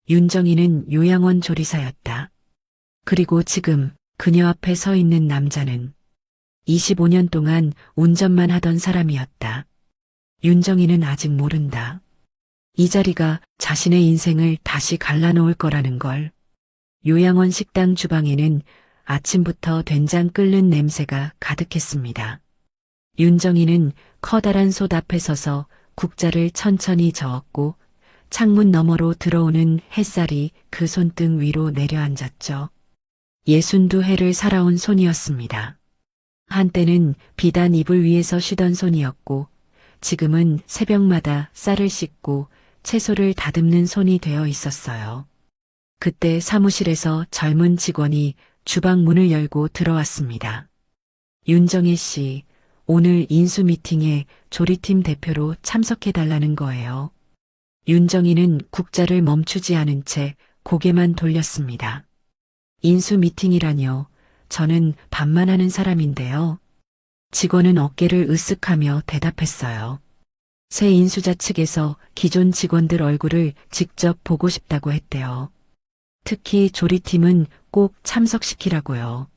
윤정이는 요양원 조리사였다. 그리고 지금 그녀 앞에 서 있는 남자는 25년 동안 운전만 하던 사람이었다. 윤정이는 아직 모른다. 이 자리가 자신의 인생을 다시 갈라놓을 거라는 걸. 요양원 식당 주방에는 아침부터 된장 끓는 냄새가 가득했습니다. 윤정이는 커다란 솥 앞에 서서 국자를 천천히 저었고 창문 너머로 들어오는 햇살이 그 손등 위로 내려앉았죠. 62해를 살아온 손이었습니다. 한때는 비단 이불 위에서 쉬던 손이었고 지금은 새벽마다 쌀을 씻고 채소를 다듬는 손이 되어 있었어요. 그때 사무실에서 젊은 직원이 주방 문을 열고 들어왔습니다. 윤정희 씨, 오늘 인수 미팅에 조리팀 대표로 참석해달라는 거예요. 윤정희는 국자를 멈추지 않은 채 고개만 돌렸습니다. 인수 미팅이라뇨. 저는 밥만 하는 사람인데요. 직원은 어깨를 으쓱하며 대답했어요. 새 인수자 측에서 기존 직원들 얼굴을 직접 보고 싶다고 했대요. 특히 조리팀은 꼭 참석시키라고요.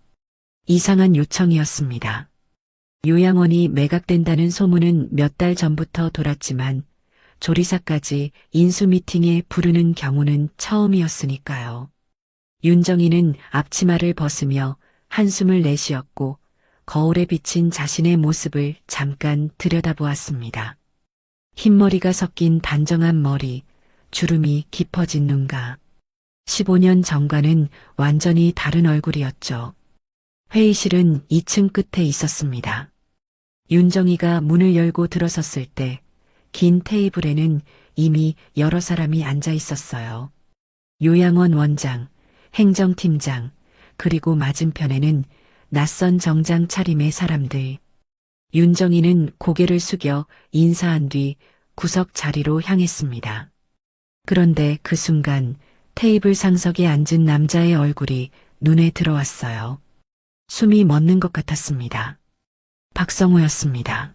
이상한 요청이었습니다. 요양원이 매각된다는 소문은 몇 달 전부터 돌았지만 조리사까지 인수 미팅에 부르는 경우는 처음이었으니까요. 윤정이는 앞치마를 벗으며 한숨을 내쉬었고 거울에 비친 자신의 모습을 잠깐 들여다보았습니다. 흰머리가 섞인 단정한 머리, 주름이 깊어진 눈가. 15년 전과는 완전히 다른 얼굴이었죠. 회의실은 2층 끝에 있었습니다. 윤정이가 문을 열고 들어섰을 때 긴 테이블에는 이미 여러 사람이 앉아 있었어요. 요양원 원장, 행정팀장, 그리고 맞은편에는 낯선 정장 차림의 사람들. 윤정이는 고개를 숙여 인사한 뒤 구석 자리로 향했습니다. 그런데 그 순간 테이블 상석에 앉은 남자의 얼굴이 눈에 들어왔어요. 숨이 멎는 것 같았습니다. 박성호였습니다.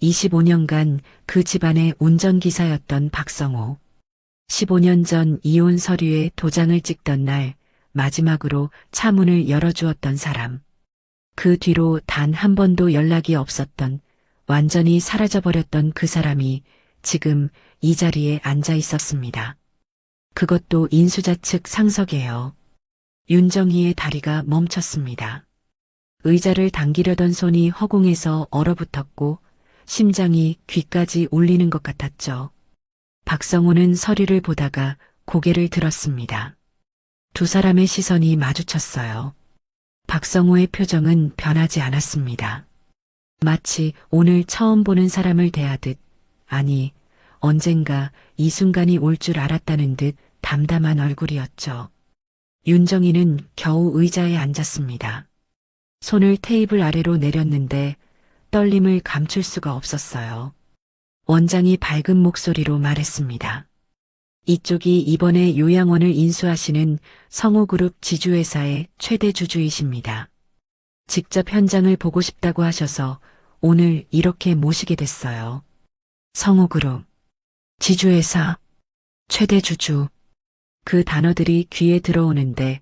25년간 그 집안의 운전기사였던 박성호. 15년 전 이혼 서류에 도장을 찍던 날 마지막으로 차 문을 열어주었던 사람. 그 뒤로 단 한 번도 연락이 없었던, 완전히 사라져버렸던 그 사람이 지금 이 자리에 앉아 있었습니다. 그것도 인수자 측 상석이에요. 윤정희의 다리가 멈췄습니다. 의자를 당기려던 손이 허공에서 얼어붙었고 심장이 귀까지 울리는 것 같았죠. 박성호는 서류를 보다가 고개를 들었습니다. 두 사람의 시선이 마주쳤어요. 박성호의 표정은 변하지 않았습니다. 마치 오늘 처음 보는 사람을 대하듯, 아니, 언젠가 이 순간이 올 줄 알았다는 듯 담담한 얼굴이었죠. 윤정이는 겨우 의자에 앉았습니다. 손을 테이블 아래로 내렸는데 떨림을 감출 수가 없었어요. 원장이 밝은 목소리로 말했습니다. 이쪽이 이번에 요양원을 인수하시는 성호그룹 지주회사의 최대 주주이십니다. 직접 현장을 보고 싶다고 하셔서 오늘 이렇게 모시게 됐어요. 성호그룹, 지주회사, 최대 주주. 그 단어들이 귀에 들어오는데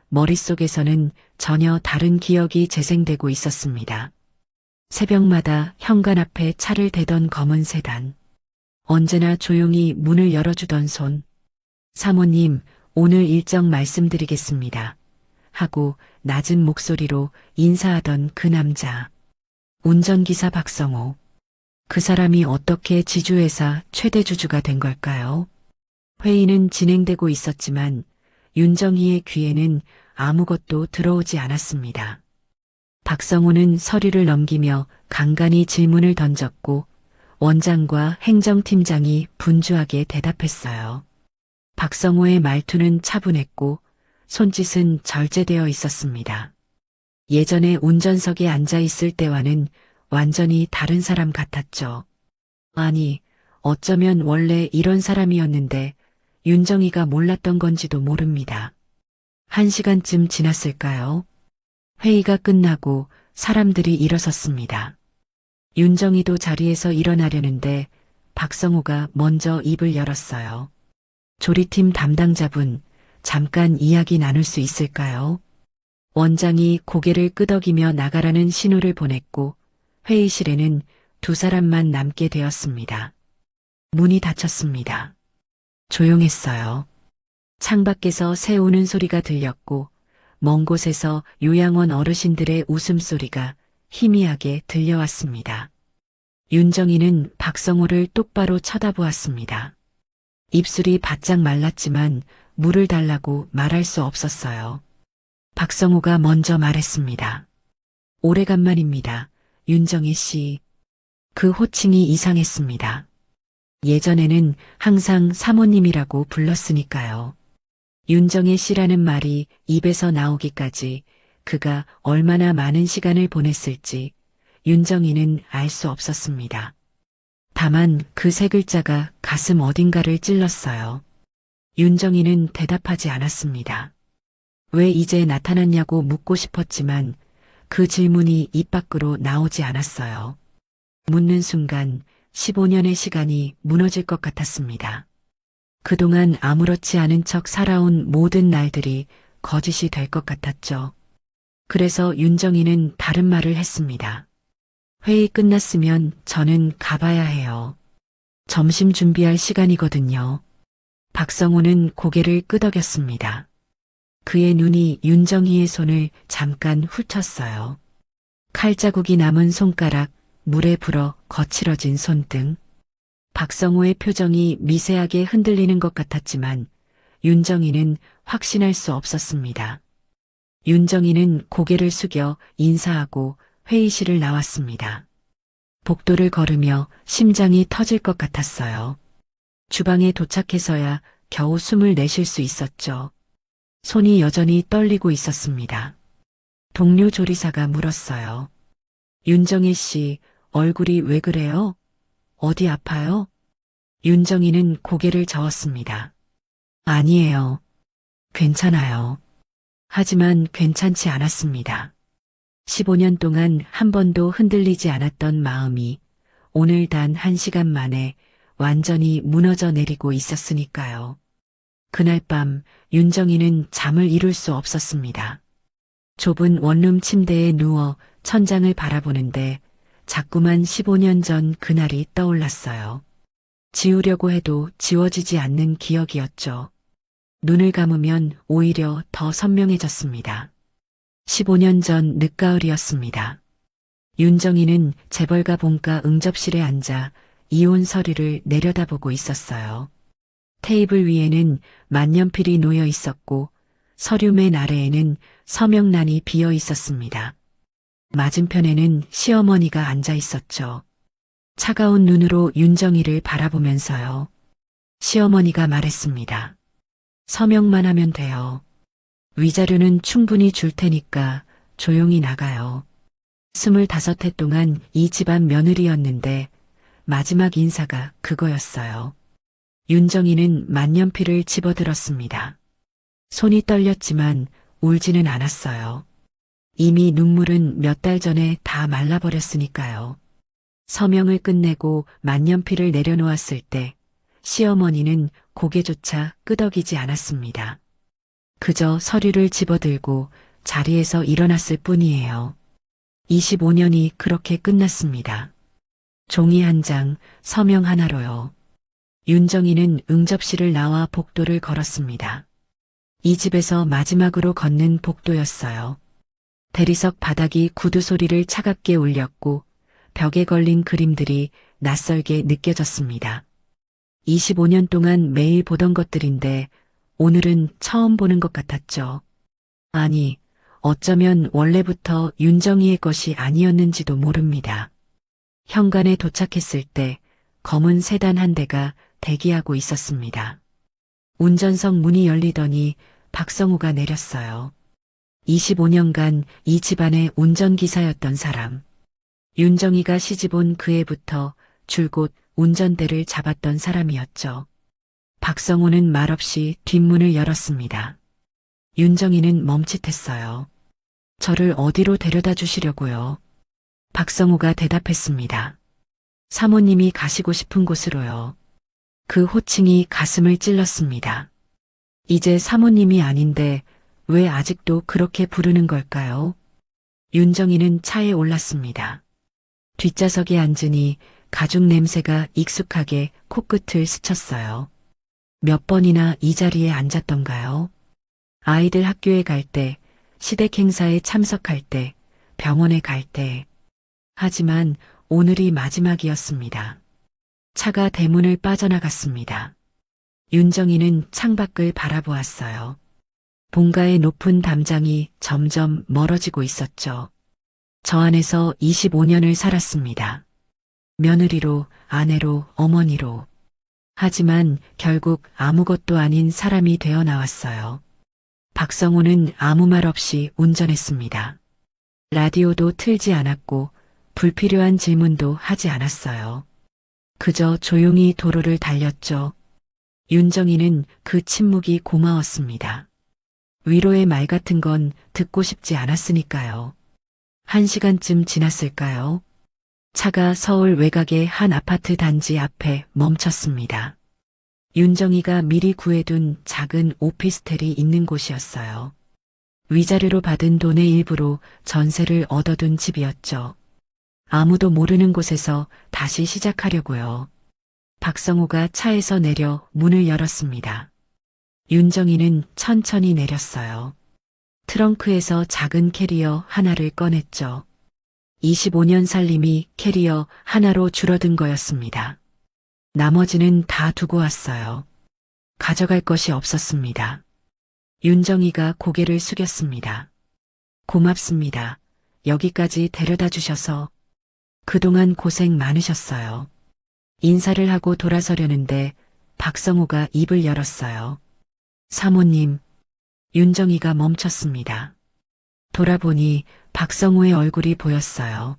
머릿속에서는 전혀 다른 기억이 재생되고 있었습니다. 새벽마다 현관 앞에 차를 대던 검은 세단. 언제나 조용히 문을 열어주던 손. 사모님, 오늘 일정 말씀드리겠습니다. 하고 낮은 목소리로 인사하던 그 남자. 운전기사 박성호. 그 사람이 어떻게 지주회사 최대 주주가 된 걸까요? 회의는 진행되고 있었지만 윤정희의 귀에는 아무것도 들어오지 않았습니다. 박성호는 서류를 넘기며 간간히 질문을 던졌고 원장과 행정팀장이 분주하게 대답했어요. 박성호의 말투는 차분했고 손짓은 절제되어 있었습니다. 예전에 운전석에 앉아 있을 때와는 완전히 다른 사람 같았죠. 아니, 어쩌면 원래 이런 사람이었는데 윤정이가 몰랐던 건지도 모릅니다. 1시간쯤 지났을까요? 회의가 끝나고 사람들이 일어섰습니다. 윤정이도 자리에서 일어나려는데 박성호가 먼저 입을 열었어요. 조리팀 담당자분, 잠깐 이야기 나눌 수 있을까요? 원장이 고개를 끄덕이며 나가라는 신호를 보냈고 회의실에는 두 사람만 남게 되었습니다. 문이 닫혔습니다. 조용했어요. 창밖에서 새 우는 소리가 들렸고 먼 곳에서 요양원 어르신들의 웃음소리가 희미하게 들려왔습니다. 윤정이는 박성호를 똑바로 쳐다보았습니다. 입술이 바짝 말랐지만 물을 달라고 말할 수 없었어요. 박성호가 먼저 말했습니다. 오래간만입니다. 윤정희 씨. 그 호칭이 이상했습니다. 예전에는 항상 사모님이라고 불렀으니까요. 윤정희 씨라는 말이 입에서 나오기까지 그가 얼마나 많은 시간을 보냈을지 윤정희는 알 수 없었습니다. 다만 그 세 글자가 가슴 어딘가를 찔렀어요. 윤정희는 대답하지 않았습니다. 왜 이제 나타났냐고 묻고 싶었지만 그 질문이 입 밖으로 나오지 않았어요. 묻는 순간 15년의 시간이 무너질 것 같았습니다. 그동안 아무렇지 않은 척 살아온 모든 날들이 거짓이 될 것 같았죠. 그래서 윤정희는 다른 말을 했습니다. 회의 끝났으면 저는 가봐야 해요. 점심 준비할 시간이거든요. 박성호는 고개를 끄덕였습니다. 그의 눈이 윤정희의 손을 잠깐 훑었어요. 칼자국이 남은 손가락, 물에 불어 거칠어진 손등. 박성호의 표정이 미세하게 흔들리는 것 같았지만 윤정희는 확신할 수 없었습니다. 윤정희는 고개를 숙여 인사하고 회의실을 나왔습니다. 복도를 걸으며 심장이 터질 것 같았어요. 주방에 도착해서야 겨우 숨을 내쉴 수 있었죠. 손이 여전히 떨리고 있었습니다. 동료 조리사가 물었어요. 윤정희 씨, 얼굴이 왜 그래요? 어디 아파요? 윤정희는 고개를 저었습니다. 아니에요. 괜찮아요. 하지만 괜찮지 않았습니다. 15년 동안 한 번도 흔들리지 않았던 마음이 오늘 단 1시간 만에 완전히 무너져 내리고 있었으니까요. 그날 밤 윤정희는 잠을 이룰 수 없었습니다. 좁은 원룸 침대에 누워 천장을 바라보는데 자꾸만 15년 전 그날이 떠올랐어요. 지우려고 해도 지워지지 않는 기억이었죠. 눈을 감으면 오히려 더 선명해졌습니다. 15년 전 늦가을이었습니다. 윤정희는 재벌가 본가 응접실에 앉아 이혼 서류를 내려다보고 있었어요. 테이블 위에는 만년필이 놓여 있었고 서류 맨 아래에는 서명란이 비어 있었습니다. 맞은편에는 시어머니가 앉아 있었죠. 차가운 눈으로 윤정희를 바라보면서요. 시어머니가 말했습니다. 서명만 하면 돼요. 위자료는 충분히 줄 테니까 조용히 나가요. 25해 동안 이 집안 며느리였는데 마지막 인사가 그거였어요. 윤정희는 만년필을 집어들었습니다. 손이 떨렸지만 울지는 않았어요. 이미 눈물은 몇 달 전에 다 말라버렸으니까요. 서명을 끝내고 만년필을 내려놓았을 때 시어머니는 고개조차 끄덕이지 않았습니다. 그저 서류를 집어들고 자리에서 일어났을 뿐이에요. 25년이 그렇게 끝났습니다. 종이 한 장, 서명 하나로요. 윤정희는 응접실을 나와 복도를 걸었습니다. 이 집에서 마지막으로 걷는 복도였어요. 대리석 바닥이 구두 소리를 차갑게 울렸고 벽에 걸린 그림들이 낯설게 느껴졌습니다. 25년 동안 매일 보던 것들인데 오늘은 처음 보는 것 같았죠. 아니, 어쩌면 원래부터 윤정희의 것이 아니었는지도 모릅니다. 현관에 도착했을 때 검은 세단 한 대가 대기하고 있었습니다. 운전석 문이 열리더니 박성우가 내렸어요. 25년간 이 집안의 운전기사였던 사람. 윤정희가 시집온 그 해부터 줄곧 운전대를 잡았던 사람이었죠. 박성우는 말없이 뒷문을 열었습니다. 윤정희는 멈칫했어요. 저를 어디로 데려다 주시려고요? 박성우가 대답했습니다. 사모님이 가시고 싶은 곳으로요. 그 호칭이 가슴을 찔렀습니다. 이제 사모님이 아닌데 왜 아직도 그렇게 부르는 걸까요? 윤정이는 차에 올랐습니다. 뒷좌석에 앉으니 가죽 냄새가 익숙하게 코끝을 스쳤어요. 몇 번이나 이 자리에 앉았던가요? 아이들 학교에 갈 때, 시댁 행사에 참석할 때, 병원에 갈 때. 하지만 오늘이 마지막이었습니다. 차가 대문을 빠져나갔습니다. 윤정이는 창밖을 바라보았어요. 본가의 높은 담장이 점점 멀어지고 있었죠. 저 안에서 25년을 살았습니다. 며느리로, 아내로, 어머니로. 하지만 결국 아무것도 아닌 사람이 되어 나왔어요. 박성호는 아무 말 없이 운전했습니다. 라디오도 틀지 않았고 불필요한 질문도 하지 않았어요. 그저 조용히 도로를 달렸죠. 윤정이는 그 침묵이 고마웠습니다. 위로의 말 같은 건 듣고 싶지 않았으니까요. 1시간쯤 지났을까요? 차가 서울 외곽의 한 아파트 단지 앞에 멈췄습니다. 윤정이가 미리 구해둔 작은 오피스텔이 있는 곳이었어요. 위자료로 받은 돈의 일부로 전세를 얻어둔 집이었죠. 아무도 모르는 곳에서 다시 시작하려고요. 박성호가 차에서 내려 문을 열었습니다. 윤정이는 천천히 내렸어요. 트렁크에서 작은 캐리어 하나를 꺼냈죠. 25년 살림이 캐리어 하나로 줄어든 거였습니다. 나머지는 다 두고 왔어요. 가져갈 것이 없었습니다. 윤정이가 고개를 숙였습니다. 고맙습니다. 여기까지 데려다 주셔서. 그동안 고생 많으셨어요. 인사를 하고 돌아서려는데 박성호가 입을 열었어요. 사모님. 윤정이가 멈췄습니다. 돌아보니 박성호의 얼굴이 보였어요.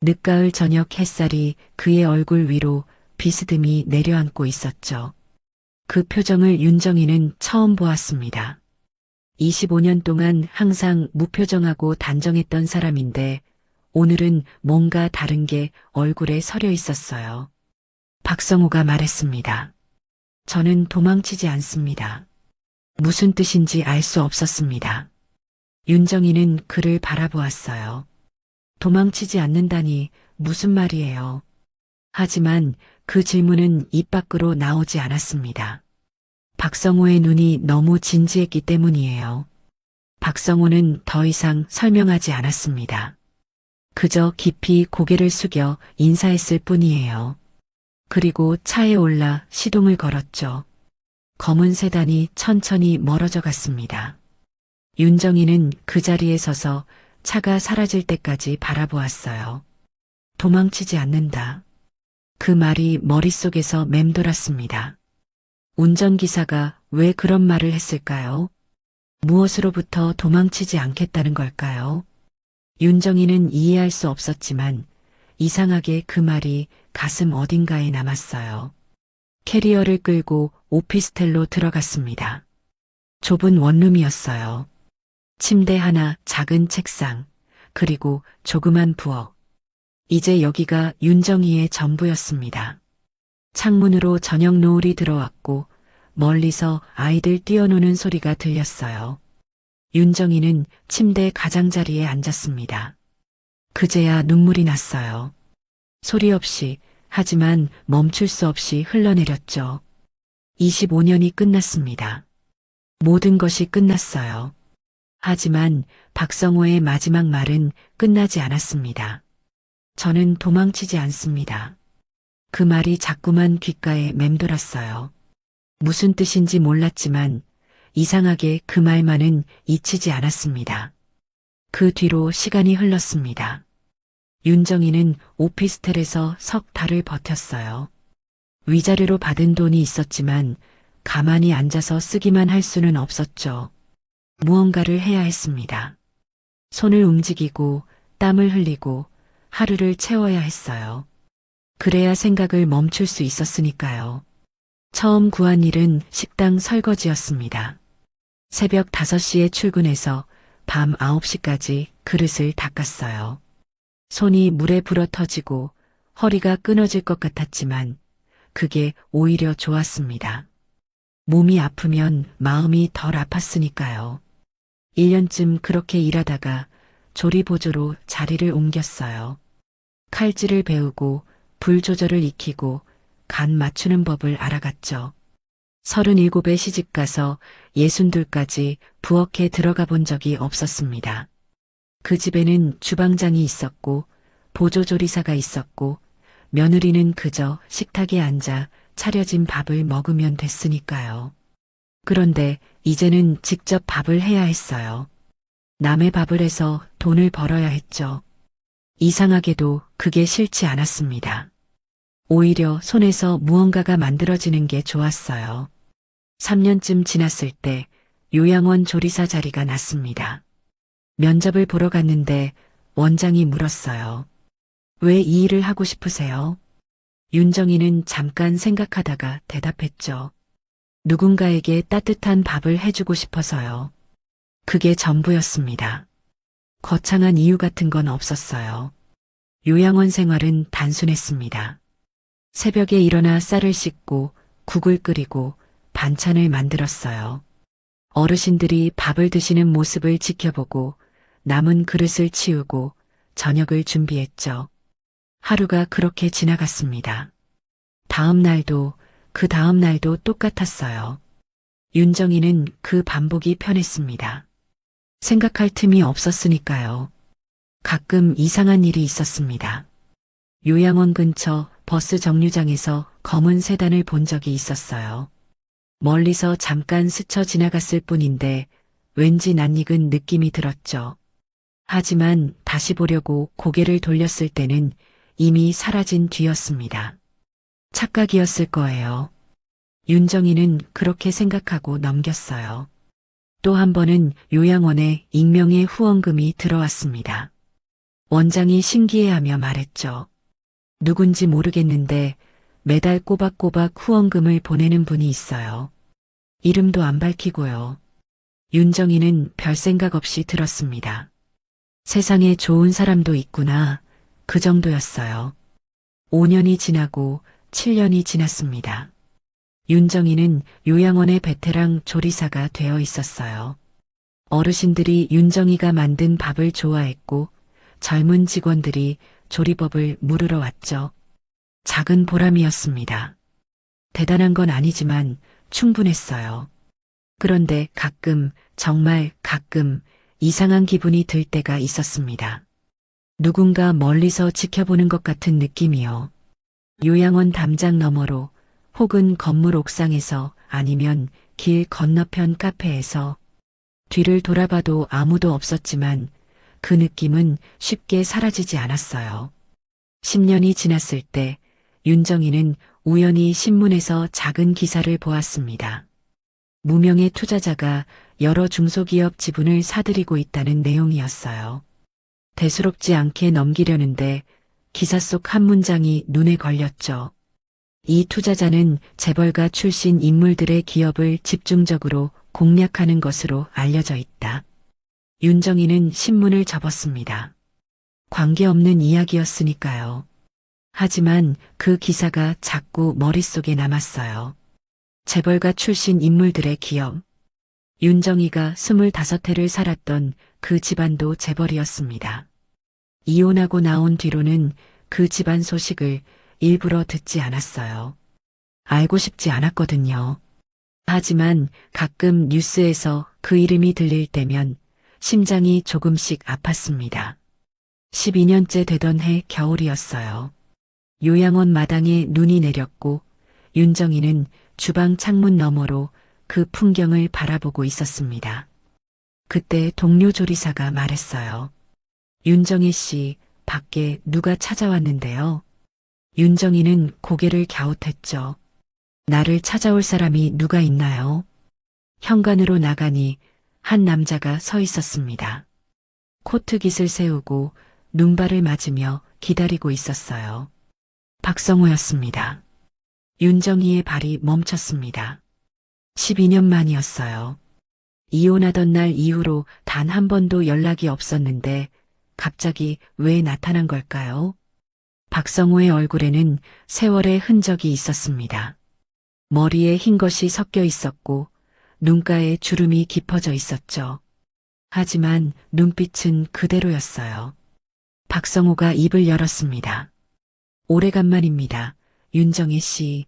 늦가을 저녁 햇살이 그의 얼굴 위로 비스듬히 내려앉고 있었죠. 그 표정을 윤정이는 처음 보았습니다. 25년 동안 항상 무표정하고 단정했던 사람인데 오늘은 뭔가 다른 게 얼굴에 서려 있었어요. 박성호가 말했습니다. 저는 도망치지 않습니다. 무슨 뜻인지 알 수 없었습니다. 윤정이는 그를 바라보았어요. 도망치지 않는다니 무슨 말이에요. 하지만 그 질문은 입 밖으로 나오지 않았습니다. 박성호의 눈이 너무 진지했기 때문이에요. 박성호는 더 이상 설명하지 않았습니다. 그저 깊이 고개를 숙여 인사했을 뿐이에요. 그리고 차에 올라 시동을 걸었죠. 검은 세단이 천천히 멀어져 갔습니다. 윤정이는 그 자리에 서서 차가 사라질 때까지 바라보았어요. 도망치지 않는다. 그 말이 머릿속에서 맴돌았습니다. 운전기사가 왜 그런 말을 했을까요? 무엇으로부터 도망치지 않겠다는 걸까요? 윤정이는 이해할 수 없었지만 이상하게 그 말이 가슴 어딘가에 남았어요. 캐리어를 끌고 오피스텔로 들어갔습니다. 좁은 원룸이었어요. 침대 하나, 작은 책상, 그리고 조그만 부엌. 이제 여기가 윤정이의 전부였습니다. 창문으로 저녁 노을이 들어왔고 멀리서 아이들 뛰어노는 소리가 들렸어요. 윤정이는 침대 가장자리에 앉았습니다. 그제야 눈물이 났어요. 소리 없이, 하지만 멈출 수 없이 흘러내렸죠. 25년이 끝났습니다. 모든 것이 끝났어요. 하지만 박성호의 마지막 말은 끝나지 않았습니다. 저는 도망치지 않습니다. 그 말이 자꾸만 귓가에 맴돌았어요. 무슨 뜻인지 몰랐지만 이상하게 그 말만은 잊히지 않았습니다. 그 뒤로 시간이 흘렀습니다. 윤정이는 오피스텔에서 석 달을 버텼어요. 위자료로 받은 돈이 있었지만 가만히 앉아서 쓰기만 할 수는 없었죠. 무언가를 해야 했습니다. 손을 움직이고 땀을 흘리고 하루를 채워야 했어요. 그래야 생각을 멈출 수 있었으니까요. 처음 구한 일은 식당 설거지였습니다. 새벽 5시에 출근해서 밤 9시까지 그릇을 닦았어요. 손이 물에 불어 터지고 허리가 끊어질 것 같았지만 그게 오히려 좋았습니다. 몸이 아프면 마음이 덜 아팠으니까요. 1년쯤 그렇게 일하다가 조리보조로 자리를 옮겼어요. 칼질을 배우고 불 조절을 익히고 간 맞추는 법을 알아갔죠. 37에 시집가서 62까지 부엌에 들어가 본 적이 없었습니다. 그 집에는 주방장이 있었고 보조조리사가 있었고 며느리는 그저 식탁에 앉아 차려진 밥을 먹으면 됐으니까요. 그런데 이제는 직접 밥을 해야 했어요. 남의 밥을 해서 돈을 벌어야 했죠. 이상하게도 그게 싫지 않았습니다. 오히려 손에서 무언가가 만들어지는 게 좋았어요. 3년쯤 지났을 때 요양원 조리사 자리가 났습니다. 면접을 보러 갔는데 원장이 물었어요. 왜 이 일을 하고 싶으세요? 윤정이는 잠깐 생각하다가 대답했죠. 누군가에게 따뜻한 밥을 해주고 싶어서요. 그게 전부였습니다. 거창한 이유 같은 건 없었어요. 요양원 생활은 단순했습니다. 새벽에 일어나 쌀을 씻고 국을 끓이고 반찬을 만들었어요. 어르신들이 밥을 드시는 모습을 지켜보고 남은 그릇을 치우고 저녁을 준비했죠. 하루가 그렇게 지나갔습니다. 다음 날도 그 다음 날도 똑같았어요. 윤정이는 그 반복이 편했습니다. 생각할 틈이 없었으니까요. 가끔 이상한 일이 있었습니다. 요양원 근처 버스 정류장에서 검은 세단을 본 적이 있었어요. 멀리서 잠깐 스쳐 지나갔을 뿐인데 왠지 낯익은 느낌이 들었죠. 하지만 다시 보려고 고개를 돌렸을 때는 이미 사라진 뒤였습니다. 착각이었을 거예요. 윤정이는 그렇게 생각하고 넘겼어요. 또 한 번은 요양원에 익명의 후원금이 들어왔습니다. 원장이 신기해하며 말했죠. 누군지 모르겠는데 매달 꼬박꼬박 후원금을 보내는 분이 있어요. 이름도 안 밝히고요. 윤정이는 별 생각 없이 들었습니다. 세상에 좋은 사람도 있구나. 그 정도였어요. 5년이 지나고 7년이 지났습니다. 윤정이는 요양원의 베테랑 조리사가 되어 있었어요. 어르신들이 윤정이가 만든 밥을 좋아했고 젊은 직원들이 조리법을 물으러 왔죠. 작은 보람이었습니다. 대단한 건 아니지만 충분했어요. 그런데 가끔, 정말 가끔 이상한 기분이 들 때가 있었습니다. 누군가 멀리서 지켜보는 것 같은 느낌이요. 요양원 담장 너머로 혹은 건물 옥상에서 아니면 길 건너편 카페에서 뒤를 돌아봐도 아무도 없었지만 그 느낌은 쉽게 사라지지 않았어요. 10년이 지났을 때 윤정이는 우연히 신문에서 작은 기사를 보았습니다. 무명의 투자자가 여러 중소기업 지분을 사들이고 있다는 내용이었어요. 대수롭지 않게 넘기려는데 기사 속 한 문장이 눈에 걸렸죠. 이 투자자는 재벌가 출신 인물들의 기업을 집중적으로 공략하는 것으로 알려져 있다. 윤정이는 신문을 접었습니다. 관계없는 이야기였으니까요. 하지만 그 기사가 자꾸 머릿속에 남았어요. 재벌가 출신 인물들의 기업. 윤정이가 25해를 살았던 그 집안도 재벌이었습니다. 이혼하고 나온 뒤로는 그 집안 소식을 일부러 듣지 않았어요. 알고 싶지 않았거든요. 하지만 가끔 뉴스에서 그 이름이 들릴 때면 심장이 조금씩 아팠습니다. 12년째 되던 해 겨울이었어요. 요양원 마당에 눈이 내렸고 윤정이는 주방 창문 너머로 그 풍경을 바라보고 있었습니다. 그때 동료 조리사가 말했어요. 윤정희 씨, 밖에 누가 찾아왔는데요. 윤정이는 고개를 갸웃했죠. 나를 찾아올 사람이 누가 있나요? 현관으로 나가니 한 남자가 서 있었습니다. 코트깃을 세우고 눈발을 맞으며 기다리고 있었어요. 박성호였습니다. 윤정희의 발이 멈췄습니다. 12년 만이었어요. 이혼하던 날 이후로 단 한 번도 연락이 없었는데 갑자기 왜 나타난 걸까요? 박성호의 얼굴에는 세월의 흔적이 있었습니다. 머리에 흰 것이 섞여 있었고 눈가에 주름이 깊어져 있었죠. 하지만 눈빛은 그대로였어요. 박성호가 입을 열었습니다. 오래간만입니다. 윤정희 씨.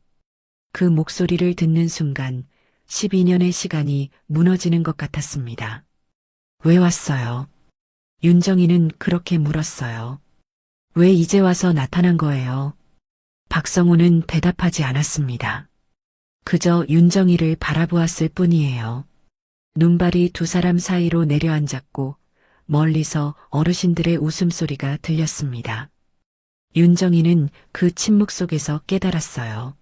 그 목소리를 듣는 순간 12년의 시간이 무너지는 것 같았습니다. 왜 왔어요? 윤정희는 그렇게 물었어요. 왜 이제 와서 나타난 거예요? 박성호는 대답하지 않았습니다. 그저 윤정희를 바라보았을 뿐이에요. 눈발이 두 사람 사이로 내려앉았고 멀리서 어르신들의 웃음소리가 들렸습니다. 윤정희는 그 침묵 속에서 깨달았어요.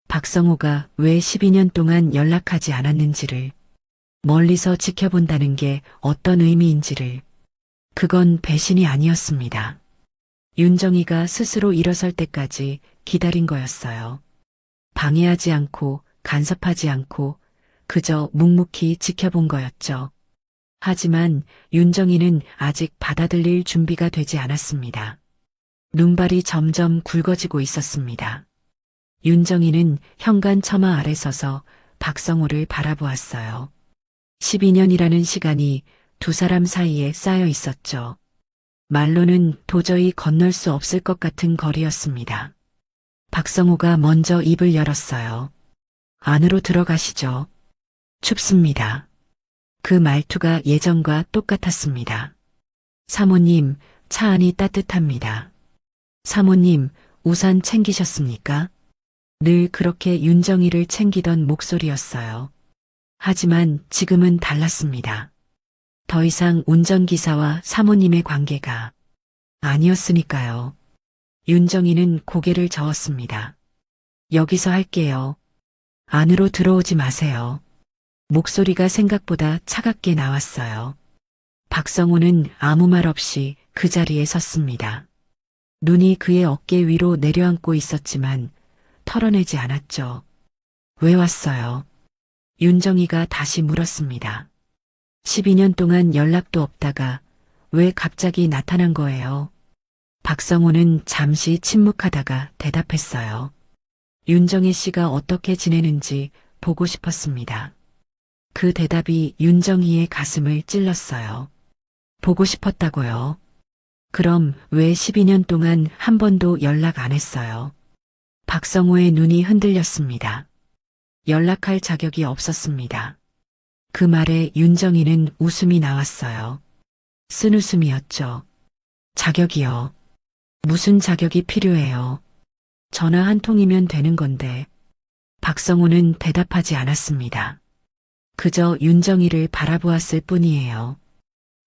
박성호가 왜 12년 동안 연락하지 않았는지를, 멀리서 지켜본다는 게 어떤 의미인지를. 그건 배신이 아니었습니다. 윤정희가 스스로 일어설 때까지 기다린 거였어요. 방해하지 않고 간섭하지 않고 그저 묵묵히 지켜본 거였죠. 하지만 윤정희는 아직 받아들일 준비가 되지 않았습니다. 눈발이 점점 굵어지고 있었습니다. 윤정희는 현관 처마 아래 서서 박성호를 바라보았어요. 12년이라는 시간이 두 사람 사이에 쌓여 있었죠. 말로는 도저히 건널 수 없을 것 같은 거리였습니다. 박성호가 먼저 입을 열었어요. 안으로 들어가시죠. 춥습니다. 그 말투가 예전과 똑같았습니다. 사모님, 차 안이 따뜻합니다. 사모님, 우산 챙기셨습니까? 늘 그렇게 윤정희를 챙기던 목소리였어요. 하지만 지금은 달랐습니다. 더 이상 운전기사와 사모님의 관계가 아니었으니까요. 윤정희는 고개를 저었습니다. 여기서 할게요. 안으로 들어오지 마세요. 목소리가 생각보다 차갑게 나왔어요. 박성호는 아무 말 없이 그 자리에 섰습니다. 눈이 그의 어깨 위로 내려앉고 있었지만 털어내지 않았죠. 왜 왔어요? 윤정희가 다시 물었습니다. 12년 동안 연락도 없다가 왜 갑자기 나타난 거예요? 박성호는 잠시 침묵하다가 대답했어요. 윤정희 씨가 어떻게 지내는지 보고 싶었습니다. 그 대답이 윤정희의 가슴을 찔렀어요. 보고 싶었다고요? 그럼 왜 12년 동안 한 번도 연락 안 했어요? 박성호의 눈이 흔들렸습니다. 연락할 자격이 없었습니다. 그 말에 윤정희는 웃음이 나왔어요. 쓴웃음이었죠. 자격이요. 무슨 자격이 필요해요? 전화 한 통이면 되는 건데. 박성호는 대답하지 않았습니다. 그저 윤정희를 바라보았을 뿐이에요.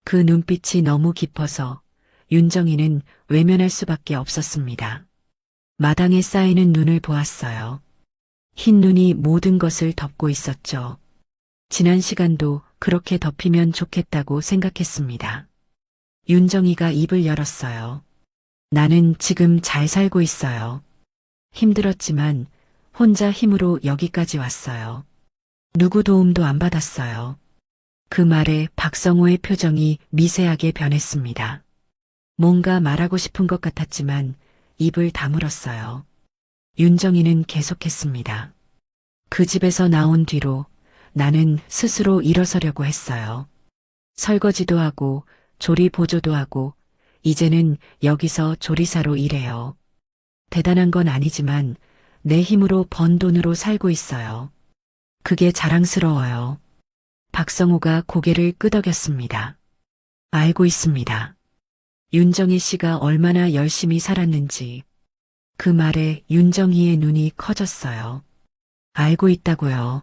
그 눈빛이 너무 깊어서 윤정희는 외면할 수밖에 없었습니다. 마당에 쌓이는 눈을 보았어요. 흰 눈이 모든 것을 덮고 있었죠. 지난 시간도 그렇게 덮이면 좋겠다고 생각했습니다. 윤정희가 입을 열었어요. 나는 지금 잘 살고 있어요. 힘들었지만 혼자 힘으로 여기까지 왔어요. 누구 도움도 안 받았어요. 그 말에 박성호의 표정이 미세하게 변했습니다. 뭔가 말하고 싶은 것 같았지만 입을 다물었어요. 윤정희는 계속했습니다. 그 집에서 나온 뒤로 나는 스스로 일어서려고 했어요. 설거지도 하고 조리 보조도 하고 이제는 여기서 조리사로 일해요. 대단한 건 아니지만 내 힘으로 번 돈으로 살고 있어요. 그게 자랑스러워요. 박성호가 고개를 끄덕였습니다. 알고 있습니다. 윤정희 씨가 얼마나 열심히 살았는지. 그 말에 윤정희의 눈이 커졌어요. 알고 있다고요.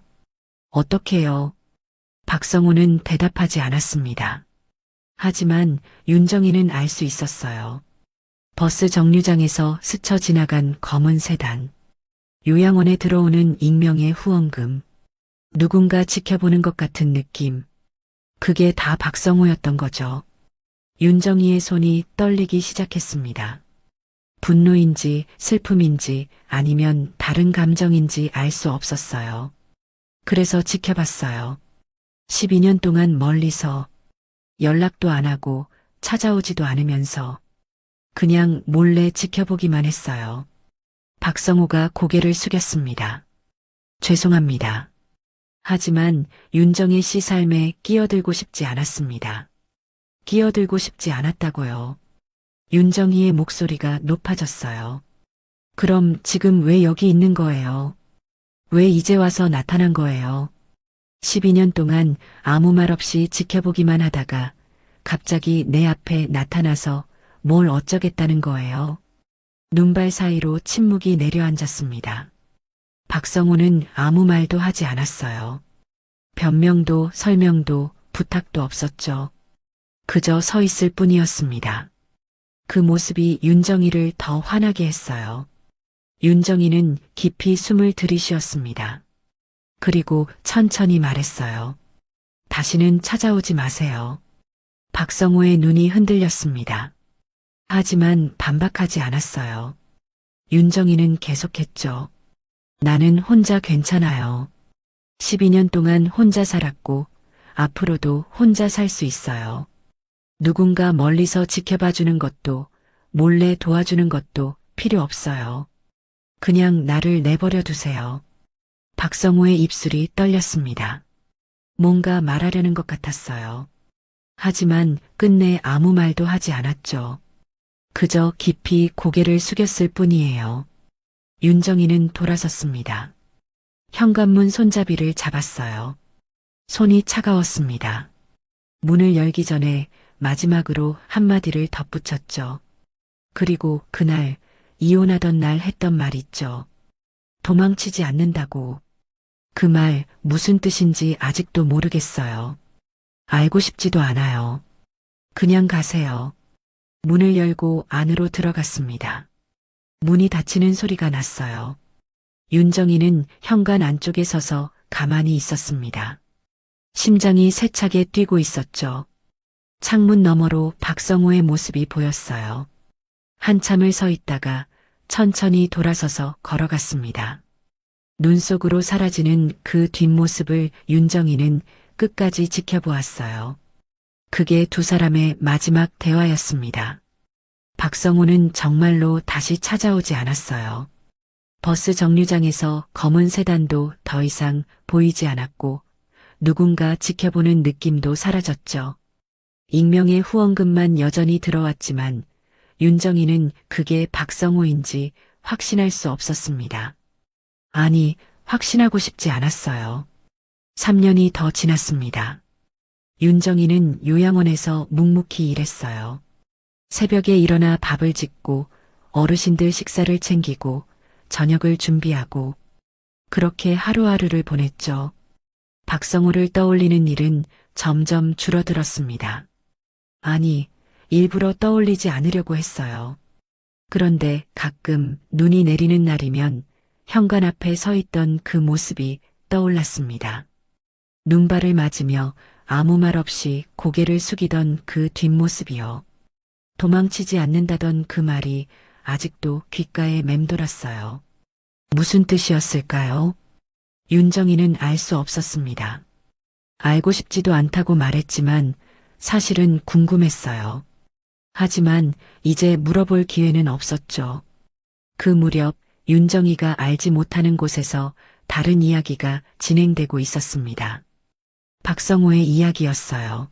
어떻게요? 박성호는 대답하지 않았습니다. 하지만 윤정희는 알 수 있었어요. 버스 정류장에서 스쳐 지나간 검은 세단. 요양원에 들어오는 익명의 후원금. 누군가 지켜보는 것 같은 느낌. 그게 다 박성호였던 거죠. 윤정희의 손이 떨리기 시작했습니다. 분노인지 슬픔인지 아니면 다른 감정인지 알 수 없었어요. 그래서 지켜봤어요. 12년 동안 멀리서 연락도 안 하고 찾아오지도 않으면서 그냥 몰래 지켜보기만 했어요. 박성호가 고개를 숙였습니다. 죄송합니다. 하지만 윤정희 씨 삶에 끼어들고 싶지 않았습니다. 끼어들고 싶지 않았다고요. 윤정희의 목소리가 높아졌어요. 그럼 지금 왜 여기 있는 거예요? 왜 이제 와서 나타난 거예요? 12년 동안 아무 말 없이 지켜보기만 하다가 갑자기 내 앞에 나타나서 뭘 어쩌겠다는 거예요? 눈발 사이로 침묵이 내려앉았습니다. 박성호는 아무 말도 하지 않았어요. 변명도 설명도 부탁도 없었죠. 그저 서 있을 뿐이었습니다. 그 모습이 윤정이를 더 화나게 했어요. 윤정이는 깊이 숨을 들이쉬었습니다. 그리고 천천히 말했어요. 다시는 찾아오지 마세요. 박성호의 눈이 흔들렸습니다. 하지만 반박하지 않았어요. 윤정이는 계속했죠. 나는 혼자 괜찮아요. 12년 동안 혼자 살았고 앞으로도 혼자 살 수 있어요. 누군가 멀리서 지켜봐주는 것도 몰래 도와주는 것도 필요 없어요. 그냥 나를 내버려 두세요. 박성호의 입술이 떨렸습니다. 뭔가 말하려는 것 같았어요. 하지만 끝내 아무 말도 하지 않았죠. 그저 깊이 고개를 숙였을 뿐이에요. 윤정이는 돌아섰습니다. 현관문 손잡이를 잡았어요. 손이 차가웠습니다. 문을 열기 전에 마지막으로 한마디를 덧붙였죠. 그리고 그날 이혼하던 날 했던 말 있죠. 도망치지 않는다고. 그 말 무슨 뜻인지 아직도 모르겠어요. 알고 싶지도 않아요. 그냥 가세요. 문을 열고 안으로 들어갔습니다. 문이 닫히는 소리가 났어요. 윤정이는 현관 안쪽에 서서 가만히 있었습니다. 심장이 세차게 뛰고 있었죠. 창문 너머로 박성호의 모습이 보였어요. 한참을 서 있다가 천천히 돌아서서 걸어갔습니다. 눈 속으로 사라지는 그 뒷모습을 윤정이는 끝까지 지켜보았어요. 그게 두 사람의 마지막 대화였습니다. 박성호는 정말로 다시 찾아오지 않았어요. 버스 정류장에서 검은 세단도 더 이상 보이지 않았고 누군가 지켜보는 느낌도 사라졌죠. 익명의 후원금만 여전히 들어왔지만 윤정이는 그게 박성호인지 확신할 수 없었습니다. 아니, 확신하고 싶지 않았어요. 3년이 더 지났습니다. 윤정이는 요양원에서 묵묵히 일했어요. 새벽에 일어나 밥을 짓고 어르신들 식사를 챙기고 저녁을 준비하고 그렇게 하루하루를 보냈죠. 박성호를 떠올리는 일은 점점 줄어들었습니다. 아니, 일부러 떠올리지 않으려고 했어요. 그런데 가끔 눈이 내리는 날이면 현관 앞에 서 있던 그 모습이 떠올랐습니다. 눈발을 맞으며 아무 말 없이 고개를 숙이던 그 뒷모습이요. 도망치지 않는다던 그 말이 아직도 귓가에 맴돌았어요. 무슨 뜻이었을까요? 윤정이는 알 수 없었습니다. 알고 싶지도 않다고 말했지만 사실은 궁금했어요. 하지만 이제 물어볼 기회는 없었죠. 그 무렵 윤정이가 알지 못하는 곳에서 다른 이야기가 진행되고 있었습니다. 박성호의 이야기였어요.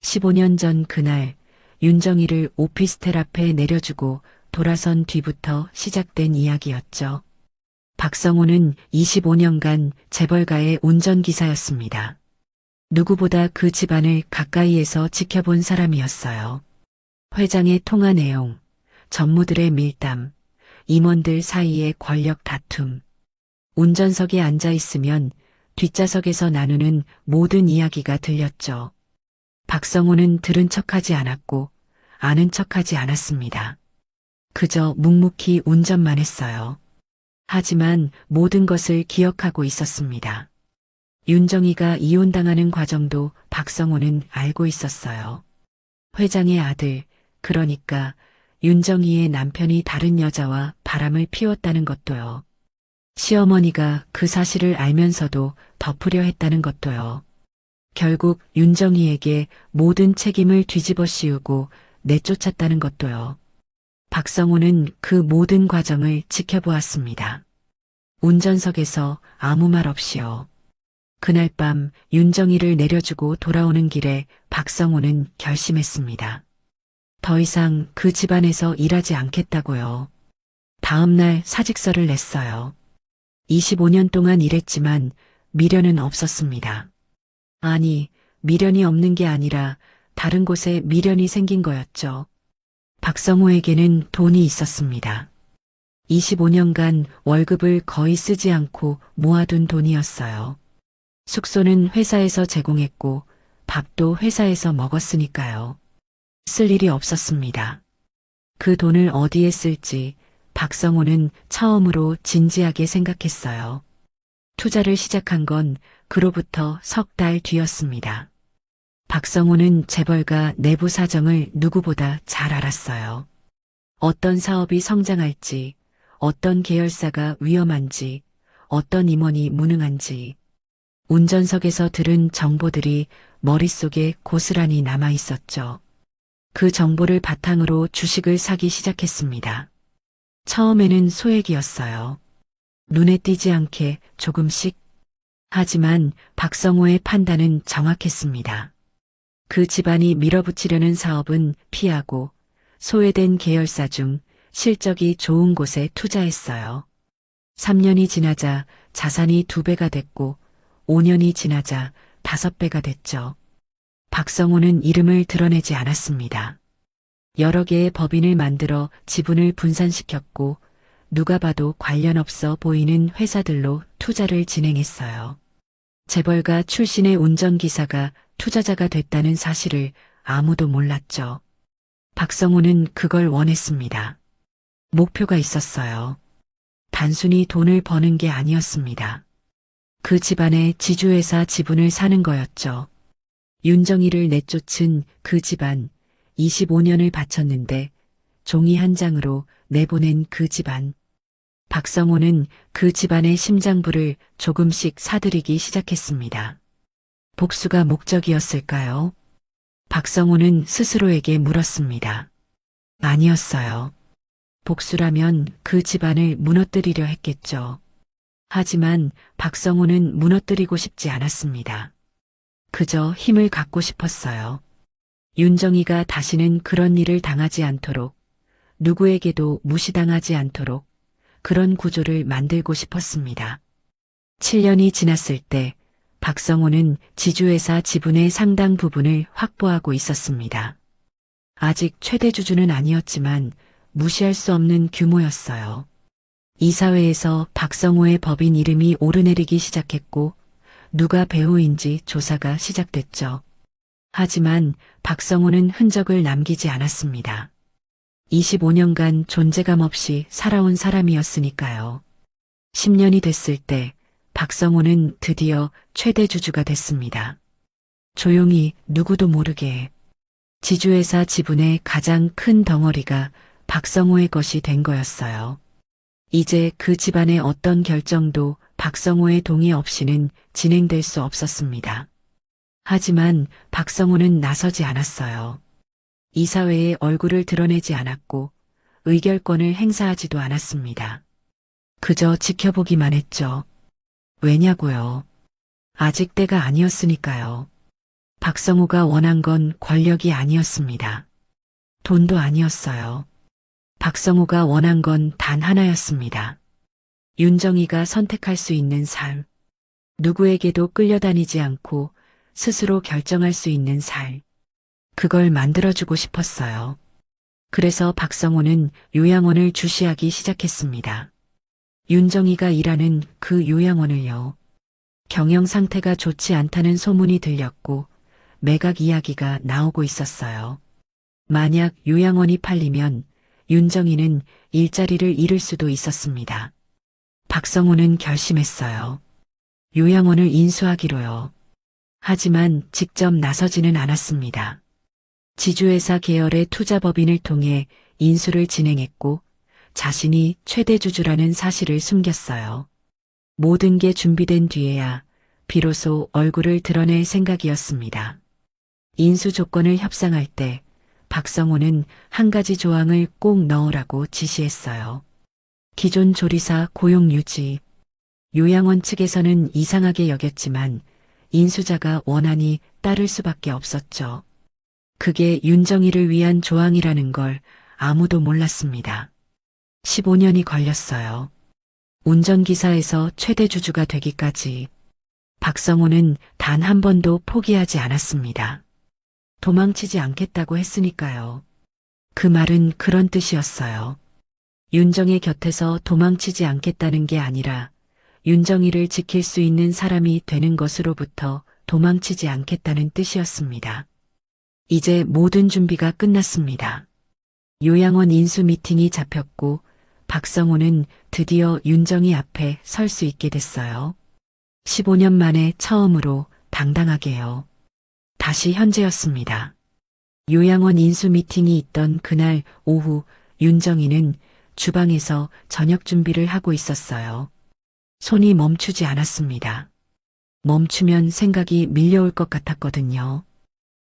15년 전 그날 윤정이를 오피스텔 앞에 내려주고 돌아선 뒤부터 시작된 이야기였죠. 박성호는 25년간 재벌가의 운전기사였습니다. 누구보다 그 집안을 가까이에서 지켜본 사람이었어요. 회장의 통화 내용, 전무들의 밀담, 임원들 사이의 권력 다툼. 운전석에 앉아 있으면 뒷좌석에서 나누는 모든 이야기가 들렸죠. 박성호는 들은 척하지 않았고 아는 척하지 않았습니다. 그저 묵묵히 운전만 했어요. 하지만 모든 것을 기억하고 있었습니다. 윤정이가 이혼당하는 과정도 박성호는 알고 있었어요. 회장의 아들, 그러니까 윤정이의 남편이 다른 여자와 바람을 피웠다는 것도요. 시어머니가 그 사실을 알면서도 덮으려 했다는 것도요. 결국 윤정이에게 모든 책임을 뒤집어 씌우고 내쫓았다는 것도요. 박성호는 그 모든 과정을 지켜보았습니다. 운전석에서 아무 말 없이요. 그날 밤 윤정이를 내려주고 돌아오는 길에 박성호는 결심했습니다. 더 이상 그 집안에서 일하지 않겠다고요. 다음 날 사직서를 냈어요. 25년 동안 일했지만 미련은 없었습니다. 아니, 미련이 없는 게 아니라 다른 곳에 미련이 생긴 거였죠. 박성호에게는 돈이 있었습니다. 25년간 월급을 거의 쓰지 않고 모아둔 돈이었어요. 숙소는 회사에서 제공했고 밥도 회사에서 먹었으니까요. 쓸 일이 없었습니다. 그 돈을 어디에 쓸지 박성호는 처음으로 진지하게 생각했어요. 투자를 시작한 건 그로부터 석 달 뒤였습니다. 박성호는 재벌가 내부 사정을 누구보다 잘 알았어요. 어떤 사업이 성장할지, 어떤 계열사가 위험한지, 어떤 임원이 무능한지, 운전석에서 들은 정보들이 머릿속에 고스란히 남아 있었죠. 그 정보를 바탕으로 주식을 사기 시작했습니다. 처음에는 소액이었어요. 눈에 띄지 않게 조금씩. 하지만 박성호의 판단은 정확했습니다. 그 집안이 밀어붙이려는 사업은 피하고 소외된 계열사 중 실적이 좋은 곳에 투자했어요. 3년이 지나자 자산이 2배가 됐고 5년이 지나자 5배가 됐죠. 박성호는 이름을 드러내지 않았습니다. 여러 개의 법인을 만들어 지분을 분산시켰고 누가 봐도 관련 없어 보이는 회사들로 투자를 진행했어요. 재벌가 출신의 운전기사가 투자자가 됐다는 사실을 아무도 몰랐죠. 박성호는 그걸 원했습니다. 목표가 있었어요. 단순히 돈을 버는 게 아니었습니다. 그 집안의 지주회사 지분을 사는 거였죠. 윤정이를 내쫓은 그 집안, 25년을 바쳤는데 종이 한 장으로 내보낸 그 집안. 박성호는 그 집안의 심장부를 조금씩 사들이기 시작했습니다. 복수가 목적이었을까요? 박성호는 스스로에게 물었습니다. 아니었어요. 복수라면 그 집안을 무너뜨리려 했겠죠. 하지만 박성호는 무너뜨리고 싶지 않았습니다. 그저 힘을 갖고 싶었어요. 윤정이가 다시는 그런 일을 당하지 않도록, 누구에게도 무시당하지 않도록 그런 구조를 만들고 싶었습니다. 7년이 지났을 때 박성호는 지주회사 지분의 상당 부분을 확보하고 있었습니다. 아직 최대 주주는 아니었지만 무시할 수 없는 규모였어요. 이사회에서 박성호의 법인 이름이 오르내리기 시작했고 누가 배우인지 조사가 시작됐죠. 하지만 박성호는 흔적을 남기지 않았습니다. 25년간 존재감 없이 살아온 사람이었으니까요. 10년이 됐을 때 박성호는 드디어 최대 주주가 됐습니다. 조용히 누구도 모르게 지주회사 지분의 가장 큰 덩어리가 박성호의 것이 된 거였어요. 이제 그 집안의 어떤 결정도 박성호의 동의 없이는 진행될 수 없었습니다. 하지만 박성호는 나서지 않았어요. 이사회에 얼굴을 드러내지 않았고 의결권을 행사하지도 않았습니다. 그저 지켜보기만 했죠. 왜냐고요? 아직 때가 아니었으니까요. 박성호가 원한 건 권력이 아니었습니다. 돈도 아니었어요. 박성호가 원한 건 단 하나였습니다. 윤정이가 선택할 수 있는 삶. 누구에게도 끌려다니지 않고 스스로 결정할 수 있는 삶. 그걸 만들어주고 싶었어요. 그래서 박성호는 요양원을 주시하기 시작했습니다. 윤정이가 일하는 그 요양원을요. 경영 상태가 좋지 않다는 소문이 들렸고 매각 이야기가 나오고 있었어요. 만약 요양원이 팔리면 윤정이는 일자리를 잃을 수도 있었습니다. 박성호는 결심했어요. 요양원을 인수하기로요. 하지만 직접 나서지는 않았습니다. 지주회사 계열의 투자법인을 통해 인수를 진행했고 자신이 최대 주주라는 사실을 숨겼어요. 모든 게 준비된 뒤에야 비로소 얼굴을 드러낼 생각이었습니다. 인수 조건을 협상할 때 박성호는 한 가지 조항을 꼭 넣으라고 지시했어요. 기존 조리사 고용 유지. 요양원 측에서는 이상하게 여겼지만 인수자가 원한이 따를 수밖에 없었죠. 그게 윤정이를 위한 조항이라는 걸 아무도 몰랐습니다. 15년이 걸렸어요. 운전기사에서 최대 주주가 되기까지. 박성호는 단 한 번도 포기하지 않았습니다. 도망치지 않겠다고 했으니까요. 그 말은 그런 뜻이었어요. 윤정의 곁에서 도망치지 않겠다는 게 아니라 윤정이를 지킬 수 있는 사람이 되는 것으로부터 도망치지 않겠다는 뜻이었습니다. 이제 모든 준비가 끝났습니다. 요양원 인수 미팅이 잡혔고 박성호는 드디어 윤정이 앞에 설 수 있게 됐어요. 15년 만에 처음으로 당당하게요. 다시 현재였습니다. 요양원 인수 미팅이 있던 그날 오후 윤정이는 주방에서 저녁 준비를 하고 있었어요. 손이 멈추지 않았습니다. 멈추면 생각이 밀려올 것 같았거든요.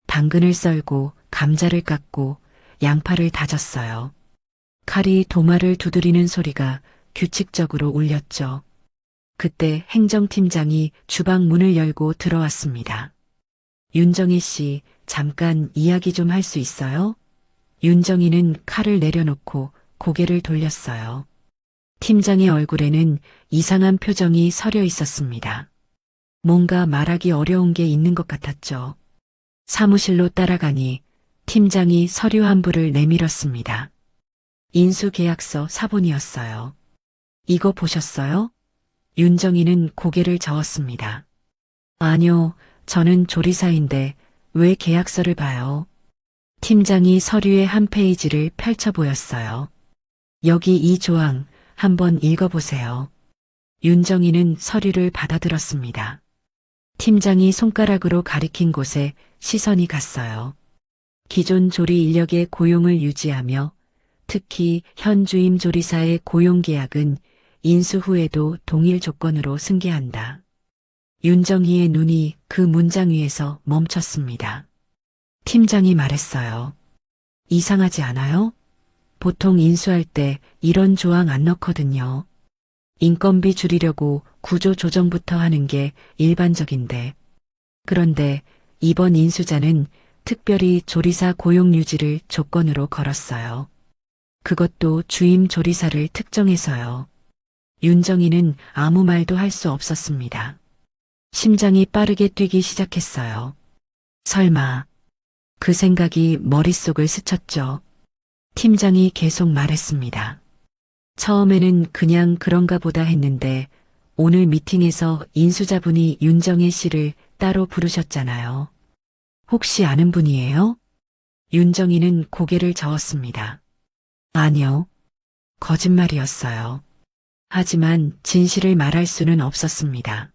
당근을 썰고 감자를 깎고 양파를 다졌어요. 칼이 도마를 두드리는 소리가 규칙적으로 울렸죠. 그때 행정팀장이 주방 문을 열고 들어왔습니다. 윤정희 씨, 잠깐 이야기 좀 할 수 있어요? 윤정희는 칼을 내려놓고 고개를 돌렸어요. 팀장의 얼굴에는 이상한 표정이 서려 있었습니다. 뭔가 말하기 어려운 게 있는 것 같았죠. 사무실로 따라가니 팀장이 서류 한 부를 내밀었습니다. 인수계약서 사본이었어요. 이거 보셨어요? 윤정희는 고개를 저었습니다. 아니요, 저는 조리사인데 왜 계약서를 봐요? 팀장이 서류의 한 페이지를 펼쳐 보였어요. 여기 이 조항 한번 읽어보세요. 윤정희는 서류를 받아들었습니다. 팀장이 손가락으로 가리킨 곳에 시선이 갔어요. 기존 조리 인력의 고용을 유지하며 특히 현 주임 조리사의 고용 계약은 인수 후에도 동일 조건으로 승계한다. 윤정희의 눈이 그 문장 위에서 멈췄습니다. 팀장이 말했어요. 이상하지 않아요? 보통 인수할 때 이런 조항 안 넣거든요. 인건비 줄이려고 구조 조정부터 하는 게 일반적인데. 그런데 이번 인수자는 특별히 조리사 고용 유지를 조건으로 걸었어요. 그것도 주임 조리사를 특정해서요. 윤정희는 아무 말도 할 수 없었습니다. 심장이 빠르게 뛰기 시작했어요. 설마. 그 생각이 머릿속을 스쳤죠. 팀장이 계속 말했습니다. 처음에는 그냥 그런가 보다 했는데 오늘 미팅에서 인수자분이 윤정혜 씨를 따로 부르셨잖아요. 혹시 아는 분이에요? 윤정희는 고개를 저었습니다. 아니요. 거짓말이었어요. 하지만 진실을 말할 수는 없었습니다.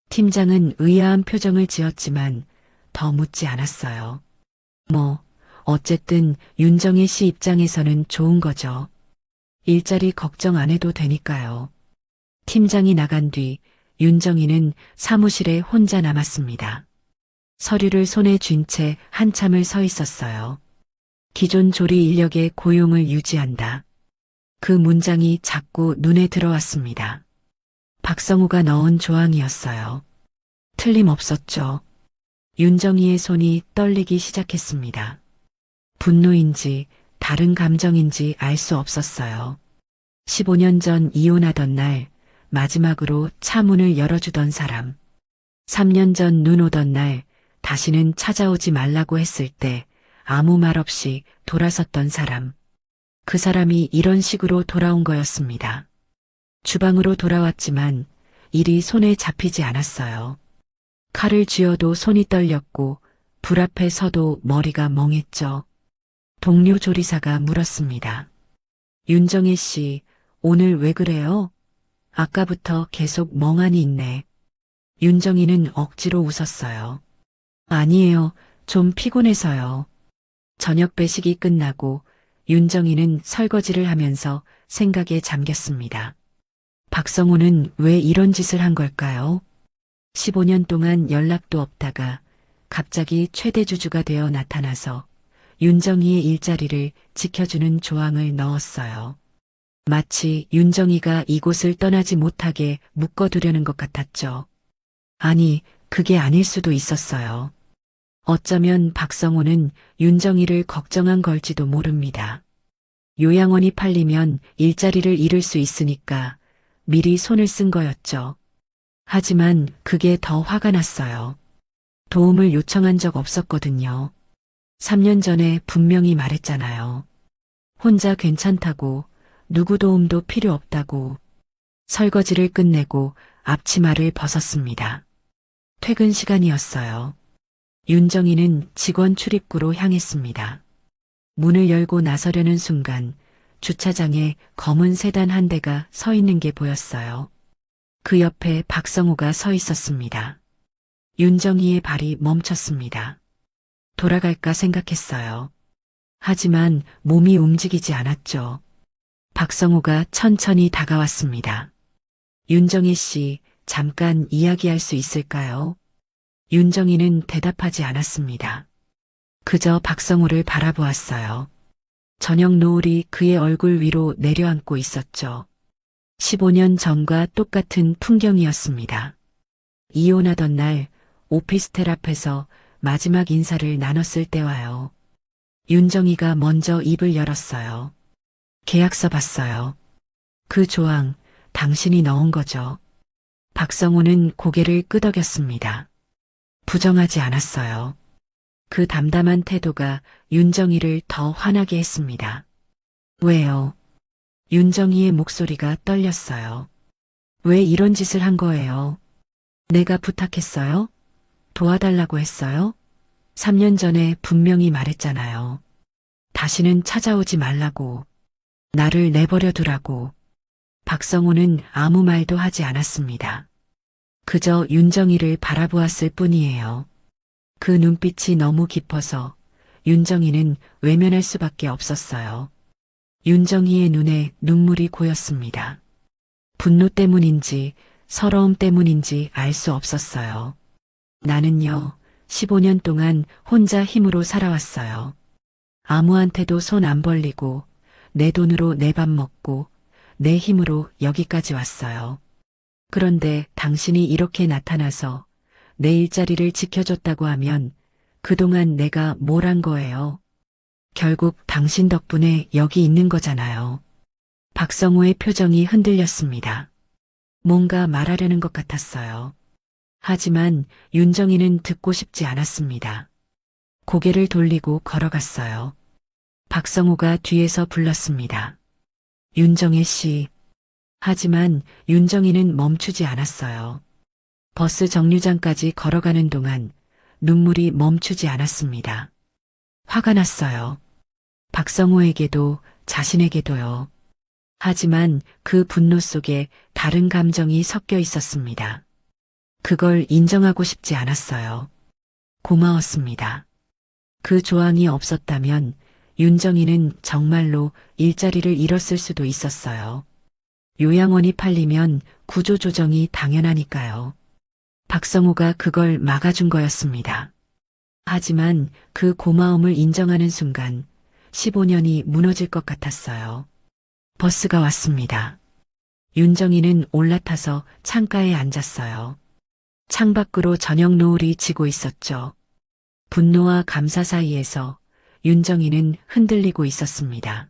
팀장은 의아한 표정을 지었지만 더 묻지 않았어요. 어쨌든 윤정혜 씨 입장에서는 좋은 거죠. 일자리 걱정 안 해도 되니까요. 팀장이 나간 뒤 윤정희는 사무실에 혼자 남았습니다. 서류를 손에 쥔 채 한참을 서 있었어요. 기존 조리 인력의 고용을 유지한다. 그 문장이 자꾸 눈에 들어왔습니다. 박성우가 넣은 조항이었어요. 틀림없었죠. 윤정희의 손이 떨리기 시작했습니다. 분노인지 다른 감정인지 알 수 없었어요. 15년 전 이혼하던 날 마지막으로 차 문을 열어주던 사람. 3년 전 눈 오던 날 다시는 찾아오지 말라고 했을 때 아무 말 없이 돌아섰던 사람. 그 사람이 이런 식으로 돌아온 거였습니다. 주방으로 돌아왔지만 일이 손에 잡히지 않았어요. 칼을 쥐어도 손이 떨렸고 불 앞에 서도 머리가 멍했죠. 동료 조리사가 물었습니다. 윤정혜 씨, 오늘 왜 그래요? 아까부터 계속 멍하니 있네. 윤정희는 억지로 웃었어요. 아니에요. 좀 피곤해서요. 저녁 배식이 끝나고 윤정희는 설거지를 하면서 생각에 잠겼습니다. 박성호는 왜 이런 짓을 한 걸까요? 15년 동안 연락도 없다가 갑자기 최대 주주가 되어 나타나서 윤정이의 일자리를 지켜주는 조항을 넣었어요. 마치 윤정이가 이곳을 떠나지 못하게 묶어두려는 것 같았죠. 아니, 그게 아닐 수도 있었어요. 어쩌면 박성호는 윤정이를 걱정한 걸지도 모릅니다. 요양원이 팔리면 일자리를 잃을 수 있으니까 미리 손을 쓴 거였죠. 하지만 그게 더 화가 났어요. 도움을 요청한 적 없었거든요. 3년 전에 분명히 말했잖아요. 혼자 괜찮다고, 누구 도움도 필요 없다고. 설거지를 끝내고 앞치마를 벗었습니다. 퇴근 시간이었어요. 윤정이는 직원 출입구로 향했습니다. 문을 열고 나서려는 순간 주차장에 검은 세단 한 대가 서 있는 게 보였어요. 그 옆에 박성호가 서 있었습니다. 윤정이의 발이 멈췄습니다. 돌아갈까 생각했어요. 하지만 몸이 움직이지 않았죠. 박성호가 천천히 다가왔습니다. 윤정희 씨, 잠깐 이야기할 수 있을까요? 윤정희는 대답하지 않았습니다. 그저 박성호를 바라보았어요. 저녁 노을이 그의 얼굴 위로 내려앉고 있었죠. 15년 전과 똑같은 풍경이었습니다. 이혼하던 날 오피스텔 앞에서 마지막 인사를 나눴을 때와요. 윤정이가 먼저 입을 열었어요. 계약서 봤어요. 그 조항 당신이 넣은 거죠. 박성호는 고개를 끄덕였습니다. 부정하지 않았어요. 그 담담한 태도가 윤정이를 더 화나게 했습니다. 왜요? 윤정이의 목소리가 떨렸어요. 왜 이런 짓을 한 거예요? 내가 부탁했어요? 도와달라고 했어요? 3년 전에 분명히 말했잖아요. 다시는 찾아오지 말라고. 나를 내버려 두라고. 박성호는 아무 말도 하지 않았습니다. 그저 윤정이를 바라보았을 뿐이에요. 그 눈빛이 너무 깊어서 윤정이는 외면할 수밖에 없었어요. 윤정이의 눈에 눈물이 고였습니다. 분노 때문인지 서러움 때문인지 알 수 없었어요. 나는요, 15년 동안 혼자 힘으로 살아왔어요. 아무한테도 손 안 벌리고 내 돈으로 내 밥 먹고 내 힘으로 여기까지 왔어요. 그런데 당신이 이렇게 나타나서 내 일자리를 지켜줬다고 하면 그동안 내가 뭘 한 거예요? 결국 당신 덕분에 여기 있는 거잖아요. 박성호의 표정이 흔들렸습니다. 뭔가 말하려는 것 같았어요. 하지만 윤정이는 듣고 싶지 않았습니다. 고개를 돌리고 걸어갔어요. 박성호가 뒤에서 불렀습니다. 윤정혜 씨. 하지만 윤정이는 멈추지 않았어요. 버스 정류장까지 걸어가는 동안 눈물이 멈추지 않았습니다. 화가 났어요. 박성호에게도 자신에게도요. 하지만 그 분노 속에 다른 감정이 섞여 있었습니다. 그걸 인정하고 싶지 않았어요. 고마웠습니다. 그 조항이 없었다면 윤정이는 정말로 일자리를 잃었을 수도 있었어요. 요양원이 팔리면 구조조정이 당연하니까요. 박성호가 그걸 막아준 거였습니다. 하지만 그 고마움을 인정하는 순간 15년이 무너질 것 같았어요. 버스가 왔습니다. 윤정이는 올라타서 창가에 앉았어요. 창밖으로 저녁 노을이 지고 있었죠. 분노와 감사 사이에서 윤정이는 흔들리고 있었습니다.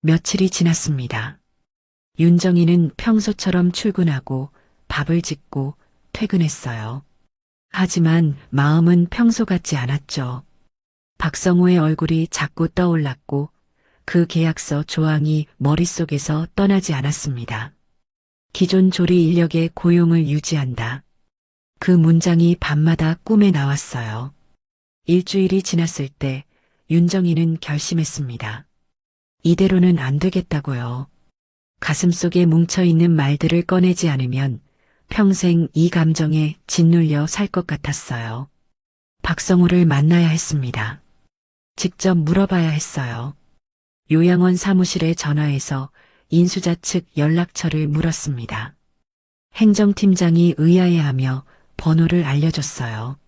며칠이 지났습니다. 윤정이는 평소처럼 출근하고 밥을 짓고 퇴근했어요. 하지만 마음은 평소 같지 않았죠. 박성호의 얼굴이 자꾸 떠올랐고 그 계약서 조항이 머릿속에서 떠나지 않았습니다. 기존 조리 인력의 고용을 유지한다. 그 문장이 밤마다 꿈에 나왔어요. 일주일이 지났을 때 윤정이는 결심했습니다. 이대로는 안 되겠다고요. 가슴속에 뭉쳐있는 말들을 꺼내지 않으면 평생 이 감정에 짓눌려 살 것 같았어요. 박성호를 만나야 했습니다. 직접 물어봐야 했어요. 요양원 사무실에 전화해서 인수자 측 연락처를 물었습니다. 행정팀장이 의아해하며 번호를 알려줬어요.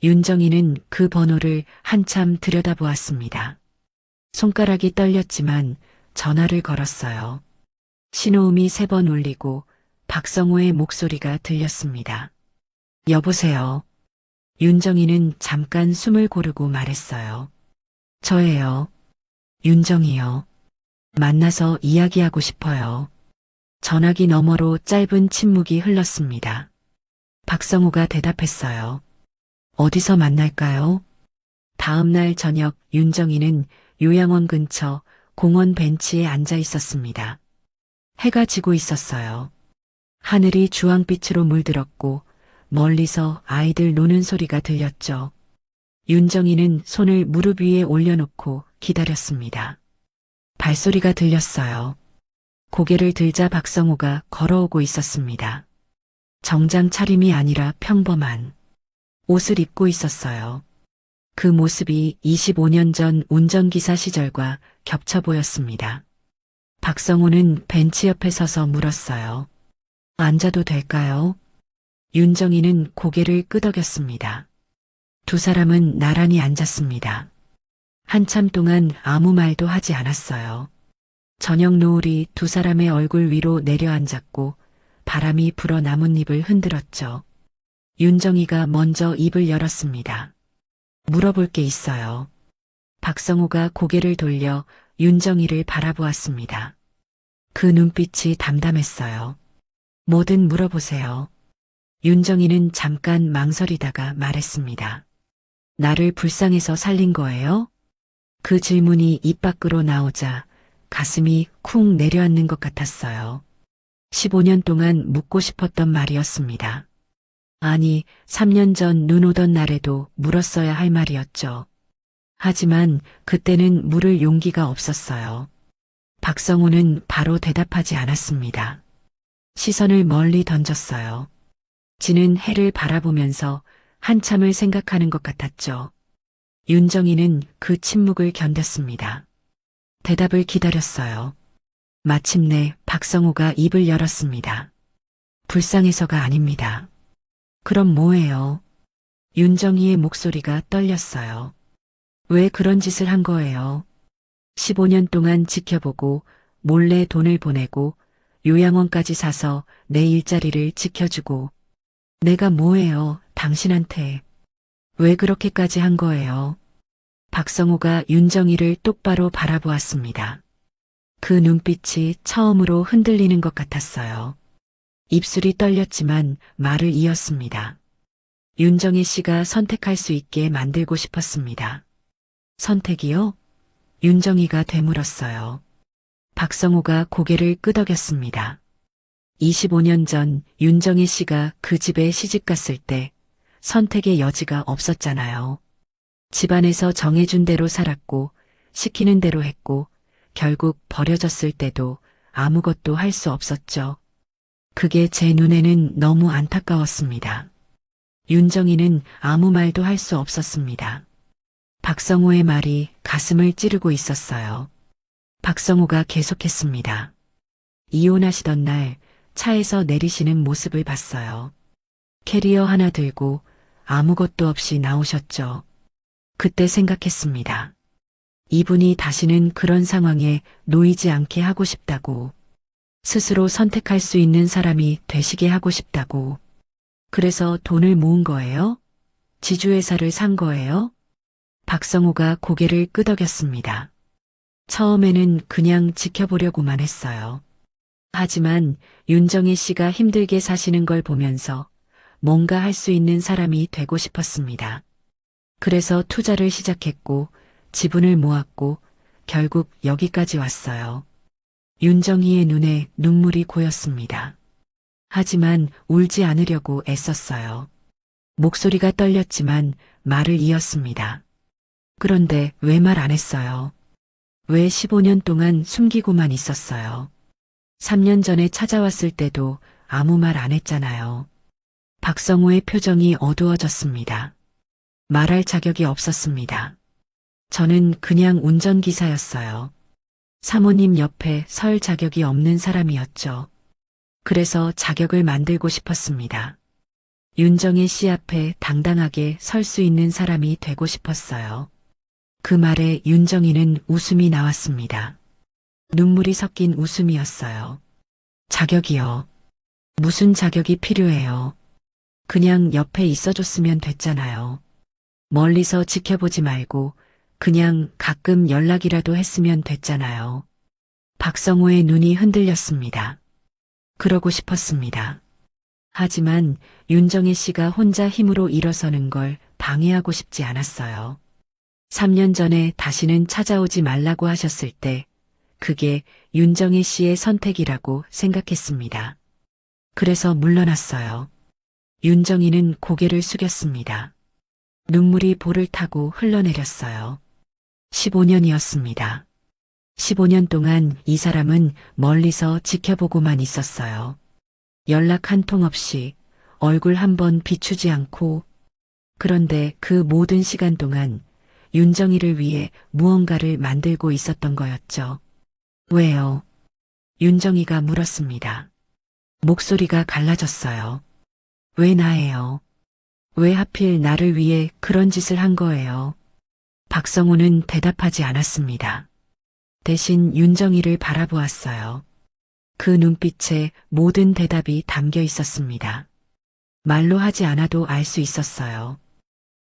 윤정이는 그 번호를 한참 들여다보았습니다. 손가락이 떨렸지만 전화를 걸었어요. 신호음이 3번 울리고 박성호의 목소리가 들렸습니다. 여보세요. 윤정이는 잠깐 숨을 고르고 말했어요. 저예요. 윤정이요. 만나서 이야기하고 싶어요. 전화기 너머로 짧은 침묵이 흘렀습니다. 박성호가 대답했어요. 어디서 만날까요? 다음 날 저녁 윤정이는 요양원 근처 공원 벤치에 앉아 있었습니다. 해가 지고 있었어요. 하늘이 주황빛으로 물들었고 멀리서 아이들 노는 소리가 들렸죠. 윤정이는 손을 무릎 위에 올려놓고 기다렸습니다. 발소리가 들렸어요. 고개를 들자 박성호가 걸어오고 있었습니다. 정장 차림이 아니라 평범한 옷을 입고 있었어요. 그 모습이 25년 전 운전기사 시절과 겹쳐 보였습니다. 박성호는 벤치 옆에 서서 물었어요. 앉아도 될까요? 윤정이는 고개를 끄덕였습니다. 두 사람은 나란히 앉았습니다. 한참 동안 아무 말도 하지 않았어요. 저녁 노을이 두 사람의 얼굴 위로 내려앉았고 바람이 불어 나뭇잎을 흔들었죠. 윤정이가 먼저 입을 열었습니다. 물어볼 게 있어요. 박성호가 고개를 돌려 윤정이를 바라보았습니다. 그 눈빛이 담담했어요. 뭐든 물어보세요. 윤정이는 잠깐 망설이다가 말했습니다. 나를 불쌍해서 살린 거예요? 그 질문이 입 밖으로 나오자 가슴이 쿵 내려앉는 것 같았어요. 15년 동안 묻고 싶었던 말이었습니다. 아니, 3년 전 눈 오던 날에도 물었어야 할 말이었죠. 하지만 그때는 물을 용기가 없었어요. 박성호는 바로 대답하지 않았습니다. 시선을 멀리 던졌어요. 지는 해를 바라보면서 한참을 생각하는 것 같았죠. 윤정이는 그 침묵을 견뎠습니다. 대답을 기다렸어요. 마침내 박성호가 입을 열었습니다. 불쌍해서가 아닙니다. 그럼 뭐예요? 윤정이의 목소리가 떨렸어요. 왜 그런 짓을 한 거예요? 15년 동안 지켜보고 몰래 돈을 보내고 요양원까지 사서 내 일자리를 지켜주고 내가 뭐예요, 당신한테. 왜 그렇게까지 한 거예요? 박성호가 윤정이를 똑바로 바라보았습니다. 그 눈빛이 처음으로 흔들리는 것 같았어요. 입술이 떨렸지만 말을 이었습니다. 윤정희 씨가 선택할 수 있게 만들고 싶었습니다. 선택이요? 윤정희가 되물었어요. 박성호가 고개를 끄덕였습니다. 25년 전 윤정희 씨가 그 집에 시집갔을 때 선택의 여지가 없었잖아요. 집안에서 정해준 대로 살았고 시키는 대로 했고 결국 버려졌을 때도 아무것도 할 수 없었죠. 그게 제 눈에는 너무 안타까웠습니다. 윤정이는 아무 말도 할 수 없었습니다. 박성호의 말이 가슴을 찌르고 있었어요. 박성호가 계속했습니다. 이혼하시던 날 차에서 내리시는 모습을 봤어요. 캐리어 하나 들고 아무것도 없이 나오셨죠. 그때 생각했습니다. 이분이 다시는 그런 상황에 놓이지 않게 하고 싶다고. 스스로 선택할 수 있는 사람이 되시게 하고 싶다고. 그래서 돈을 모은 거예요? 지주회사를 산 거예요? 박성호가 고개를 끄덕였습니다. 처음에는 그냥 지켜보려고만 했어요. 하지만 윤정희 씨가 힘들게 사시는 걸 보면서 뭔가 할 수 있는 사람이 되고 싶었습니다. 그래서 투자를 시작했고 지분을 모았고 결국 여기까지 왔어요. 윤정희의 눈에 눈물이 고였습니다. 하지만 울지 않으려고 애썼어요. 목소리가 떨렸지만 말을 이었습니다. 그런데 왜 말 안 했어요? 왜 15년 동안 숨기고만 있었어요? 3년 전에 찾아왔을 때도 아무 말 안 했잖아요. 박성호의 표정이 어두워졌습니다. 말할 자격이 없었습니다. 저는 그냥 운전기사였어요. 사모님 옆에 설 자격이 없는 사람이었죠. 그래서 자격을 만들고 싶었습니다. 윤정의 씨 앞에 당당하게 설 수 있는 사람이 되고 싶었어요. 그 말에 윤정이는 웃음이 나왔습니다. 눈물이 섞인 웃음이었어요. 자격이요. 무슨 자격이 필요해요. 그냥 옆에 있어줬으면 됐잖아요. 멀리서 지켜보지 말고 그냥 가끔 연락이라도 했으면 됐잖아요. 박성호의 눈이 흔들렸습니다. 그러고 싶었습니다. 하지만 윤정혜 씨가 혼자 힘으로 일어서는 걸 방해하고 싶지 않았어요. 3년 전에 다시는 찾아오지 말라고 하셨을 때 그게 윤정혜 씨의 선택이라고 생각했습니다. 그래서 물러났어요. 윤정이는 고개를 숙였습니다. 눈물이 볼을 타고 흘러내렸어요. 15년이었습니다. 15년 동안 이 사람은 멀리서 지켜보고만 있었어요. 연락 한 통 없이 얼굴 한 번 비추지 않고. 그런데 그 모든 시간 동안 윤정이를 위해 무언가를 만들고 있었던 거였죠. 왜요? 윤정이가 물었습니다. 목소리가 갈라졌어요. 왜 나예요? 왜 하필 나를 위해 그런 짓을 한 거예요? 박성호는 대답하지 않았습니다. 대신 윤정이를 바라보았어요. 그 눈빛에 모든 대답이 담겨 있었습니다. 말로 하지 않아도 알 수 있었어요.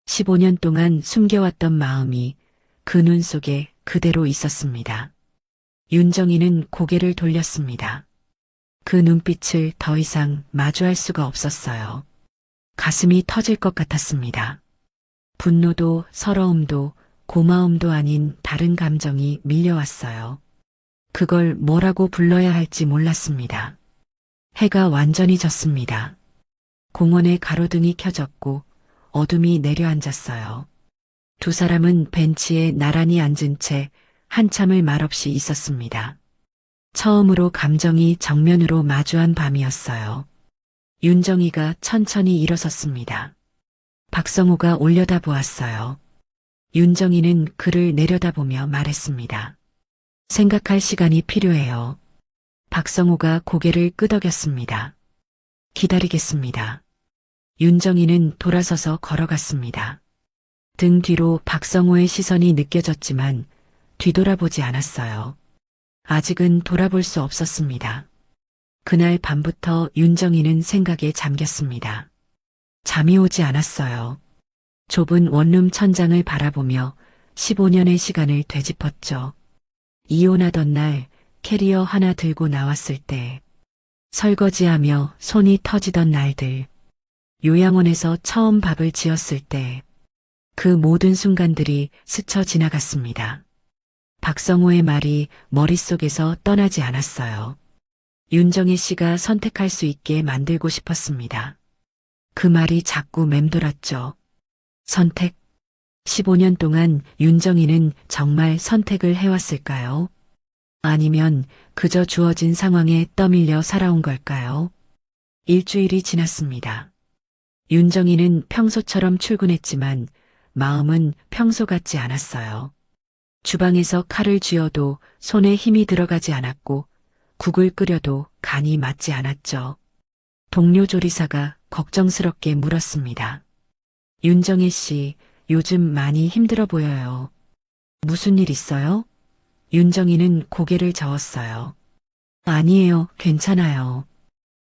15년 동안 숨겨왔던 마음이 그 눈 속에 그대로 있었습니다. 윤정이는 고개를 돌렸습니다. 그 눈빛을 더 이상 마주할 수가 없었어요. 가슴이 터질 것 같았습니다. 분노도 서러움도 고마움도 아닌 다른 감정이 밀려왔어요. 그걸 뭐라고 불러야 할지 몰랐습니다. 해가 완전히 졌습니다. 공원에 가로등이 켜졌고 어둠이 내려앉았어요. 두 사람은 벤치에 나란히 앉은 채 한참을 말없이 있었습니다. 처음으로 감정이 정면으로 마주한 밤이었어요. 윤정이가 천천히 일어섰습니다. 박성호가 올려다보았어요. 윤정이는 그를 내려다보며 말했습니다. 생각할 시간이 필요해요. 박성호가 고개를 끄덕였습니다. 기다리겠습니다. 윤정이는 돌아서서 걸어갔습니다. 등 뒤로 박성호의 시선이 느껴졌지만 뒤돌아보지 않았어요. 아직은 돌아볼 수 없었습니다. 그날 밤부터 윤정이는 생각에 잠겼습니다. 잠이 오지 않았어요. 좁은 원룸 천장을 바라보며 15년의 시간을 되짚었죠. 이혼하던 날 캐리어 하나 들고 나왔을 때, 설거지하며 손이 터지던 날들, 요양원에서 처음 밥을 지었을 때, 그 모든 순간들이 스쳐 지나갔습니다. 박성호의 말이 머릿속에서 떠나지 않았어요. 윤정혜 씨가 선택할 수 있게 만들고 싶었습니다. 그 말이 자꾸 맴돌았죠. 선택. 15년 동안 윤정이는 정말 선택을 해왔을까요? 아니면 그저 주어진 상황에 떠밀려 살아온 걸까요? 일주일이 지났습니다. 윤정이는 평소처럼 출근했지만 마음은 평소 같지 않았어요. 주방에서 칼을 쥐어도 손에 힘이 들어가지 않았고 국을 끓여도 간이 맞지 않았죠. 동료 조리사가 걱정스럽게 물었습니다. 윤정혜 씨, 요즘 많이 힘들어 보여요. 무슨 일 있어요? 윤정이는 고개를 저었어요. 아니에요, 괜찮아요.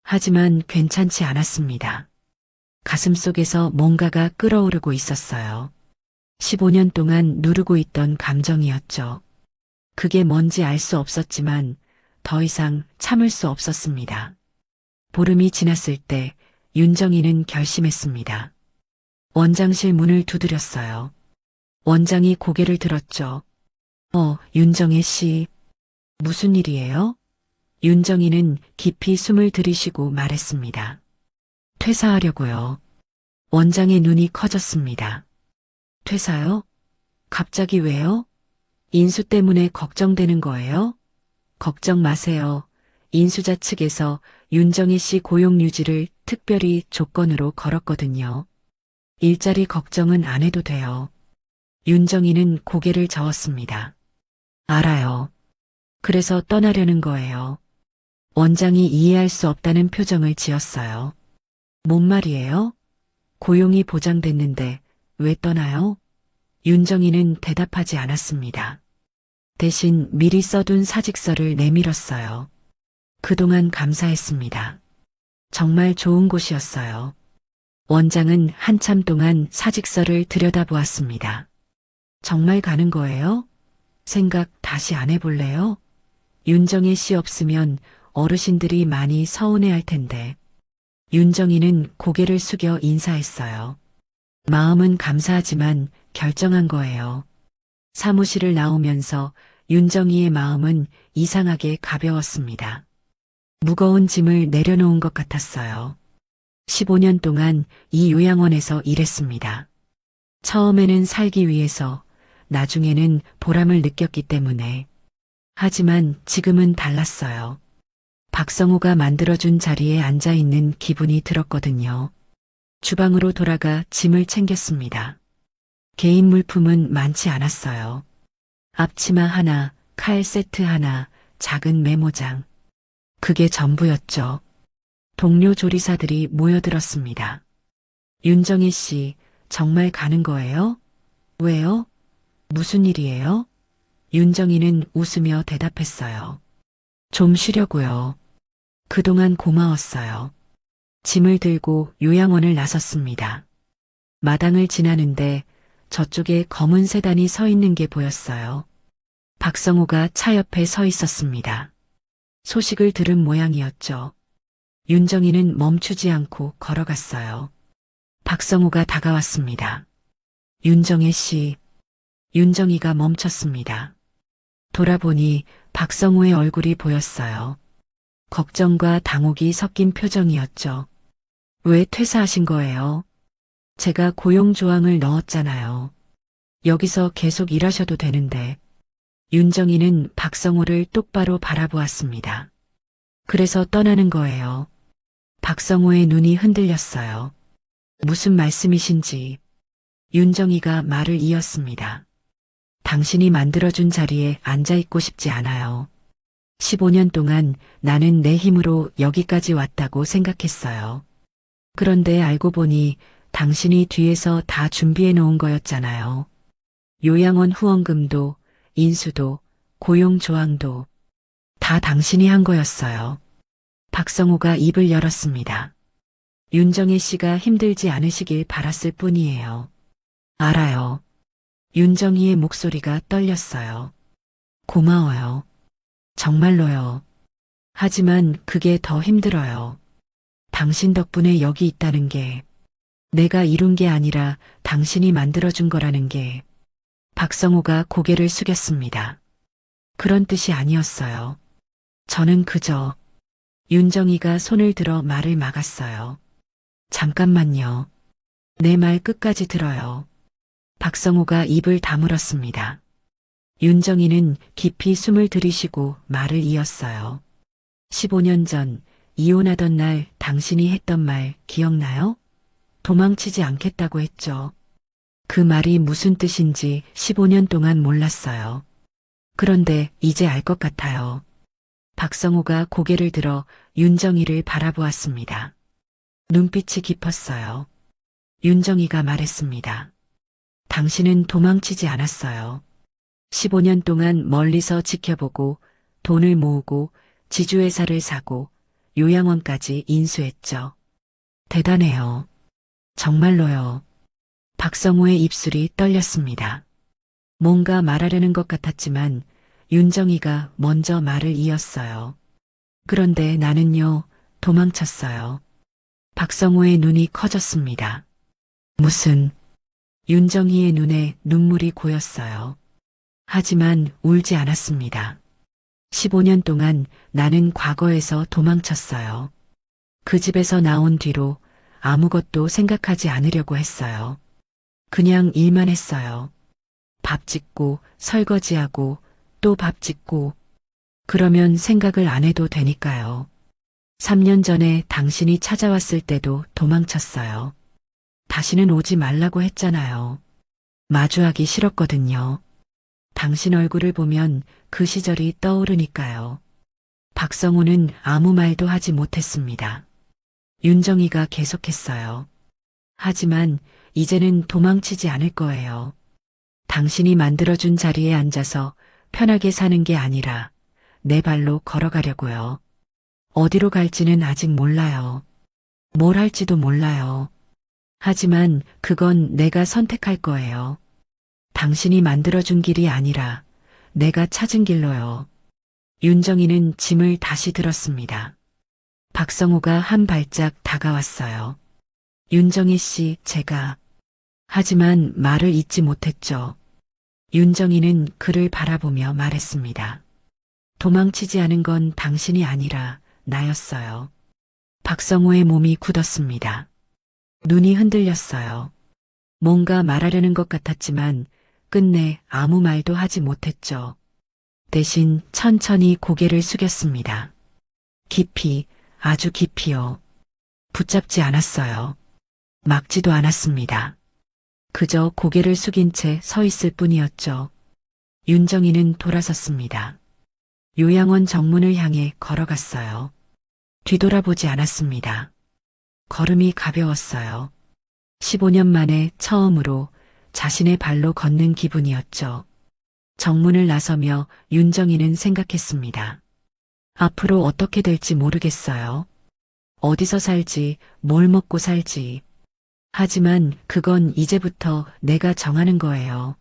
하지만 괜찮지 않았습니다. 가슴속에서 뭔가가 끓어오르고 있었어요. 15년 동안 누르고 있던 감정이었죠. 그게 뭔지 알 수 없었지만 더 이상 참을 수 없었습니다. 보름이 지났을 때 윤정이는 결심했습니다. 원장실 문을 두드렸어요. 원장이 고개를 들었죠. 윤정혜 씨. 무슨 일이에요? 윤정이는 깊이 숨을 들이쉬고 말했습니다. 퇴사하려고요. 원장의 눈이 커졌습니다. 퇴사요? 갑자기 왜요? 인수 때문에 걱정되는 거예요? 걱정 마세요. 인수자 측에서 윤정희 씨 고용 유지를 특별히 조건으로 걸었거든요. 일자리 걱정은 안 해도 돼요. 윤정희는 고개를 저었습니다. 알아요. 그래서 떠나려는 거예요. 원장이 이해할 수 없다는 표정을 지었어요. 뭔 말이에요? 고용이 보장됐는데 왜 떠나요? 윤정이는 대답하지 않았습니다. 대신 미리 써둔 사직서를 내밀었어요. 그동안 감사했습니다. 정말 좋은 곳이었어요. 원장은 한참 동안 사직서를 들여다보았습니다. 정말 가는 거예요? 생각 다시 안 해볼래요? 윤정혜 씨 없으면 어르신들이 많이 서운해할 텐데. 윤정이는 고개를 숙여 인사했어요. 마음은 감사하지만 결정한 거예요. 사무실을 나오면서 윤정이의 마음은 이상하게 가벼웠습니다. 무거운 짐을 내려놓은 것 같았어요. 15년 동안 이 요양원에서 일했습니다. 처음에는 살기 위해서, 나중에는 보람을 느꼈기 때문에. 하지만 지금은 달랐어요. 박성호가 만들어준 자리에 앉아 있는 기분이 들었거든요. 주방으로 돌아가 짐을 챙겼습니다. 개인 물품은 많지 않았어요. 앞치마 하나, 칼 세트 하나, 작은 메모장. 그게 전부였죠. 동료 조리사들이 모여들었습니다. 윤정희 씨, 정말 가는 거예요? 왜요? 무슨 일이에요? 윤정희는 웃으며 대답했어요. 좀 쉬려고요. 그동안 고마웠어요. 짐을 들고 요양원을 나섰습니다. 마당을 지나는데 저쪽에 검은 세단이 서 있는 게 보였어요. 박성호가 차 옆에 서 있었습니다. 소식을 들은 모양이었죠. 윤정이는 멈추지 않고 걸어갔어요. 박성호가 다가왔습니다. 윤정혜 씨. 윤정이가 멈췄습니다. 돌아보니 박성호의 얼굴이 보였어요. 걱정과 당혹이 섞인 표정이었죠. 왜 퇴사하신 거예요? 제가 고용 조항을 넣었잖아요. 여기서 계속 일하셔도 되는데. 윤정이는 박성호를 똑바로 바라보았습니다. 그래서 떠나는 거예요. 박성호의 눈이 흔들렸어요. 무슨 말씀이신지. 윤정이가 말을 이었습니다. 당신이 만들어준 자리에 앉아있고 싶지 않아요. 15년 동안 나는 내 힘으로 여기까지 왔다고 생각했어요. 그런데 알고 보니 당신이 뒤에서 다 준비해 놓은 거였잖아요. 요양원 후원금도, 인수도, 고용 조항도 다 당신이 한 거였어요. 박성호가 입을 열었습니다. 윤정혜 씨가 힘들지 않으시길 바랐을 뿐이에요. 알아요. 윤정희의 목소리가 떨렸어요. 고마워요. 정말로요. 하지만 그게 더 힘들어요. 당신 덕분에 여기 있다는 게, 내가 이룬 게 아니라 당신이 만들어준 거라는 게. 박성호가 고개를 숙였습니다. 그런 뜻이 아니었어요. 저는 그저. 윤정이가 손을 들어 말을 막았어요. 잠깐만요. 내 말 끝까지 들어요. 박성호가 입을 다물었습니다. 윤정이는 깊이 숨을 들이쉬고 말을 이었어요. 15년 전 이혼하던 날 당신이 했던 말 기억나요? 도망치지 않겠다고 했죠. 그 말이 무슨 뜻인지 15년 동안 몰랐어요. 그런데 이제 알 것 같아요. 박성호가 고개를 들어 윤정이를 바라보았습니다. 눈빛이 깊었어요. 윤정이가 말했습니다. 당신은 도망치지 않았어요. 15년 동안 멀리서 지켜보고 돈을 모으고 지주회사를 사고 요양원까지 인수했죠. 대단해요. 정말로요. 박성호의 입술이 떨렸습니다. 뭔가 말하려는 것 같았지만 윤정이가 먼저 말을 이었어요. 그런데 나는요, 도망쳤어요. 박성호의 눈이 커졌습니다. 무슨. 윤정이의 눈에 눈물이 고였어요. 하지만 울지 않았습니다. 15년 동안 나는 과거에서 도망쳤어요. 그 집에서 나온 뒤로 아무것도 생각하지 않으려고 했어요. 그냥 일만 했어요. 밥 짓고 설거지하고 또 밥 짓고. 그러면 생각을 안 해도 되니까요. 3년 전에 당신이 찾아왔을 때도 도망쳤어요. 다시는 오지 말라고 했잖아요. 마주하기 싫었거든요. 당신 얼굴을 보면 그 시절이 떠오르니까요. 박성호는 아무 말도 하지 못했습니다. 윤정이가 계속했어요. 하지만 이제는 도망치지 않을 거예요. 당신이 만들어준 자리에 앉아서 편하게 사는 게 아니라 내 발로 걸어가려고요. 어디로 갈지는 아직 몰라요. 뭘 할지도 몰라요. 하지만 그건 내가 선택할 거예요. 당신이 만들어준 길이 아니라 내가 찾은 길로요. 윤정이는 짐을 다시 들었습니다. 박성호가 한 발짝 다가왔어요. 윤정희 씨, 제가. 하지만 말을 잇지 못했죠. 윤정이는 그를 바라보며 말했습니다. 도망치지 않은 건 당신이 아니라 나였어요. 박성호의 몸이 굳었습니다. 눈이 흔들렸어요. 뭔가 말하려는 것 같았지만 끝내 아무 말도 하지 못했죠. 대신 천천히 고개를 숙였습니다. 깊이, 아주 깊이요. 붙잡지 않았어요. 막지도 않았습니다. 그저 고개를 숙인 채 서 있을 뿐이었죠. 윤정이는 돌아섰습니다. 요양원 정문을 향해 걸어갔어요. 뒤돌아보지 않았습니다. 걸음이 가벼웠어요. 15년 만에 처음으로 자신의 발로 걷는 기분이었죠. 정문을 나서며 윤정이는 생각했습니다. 앞으로 어떻게 될지 모르겠어요. 어디서 살지, 뭘 먹고 살지. 하지만 그건 이제부터 내가 정하는 거예요.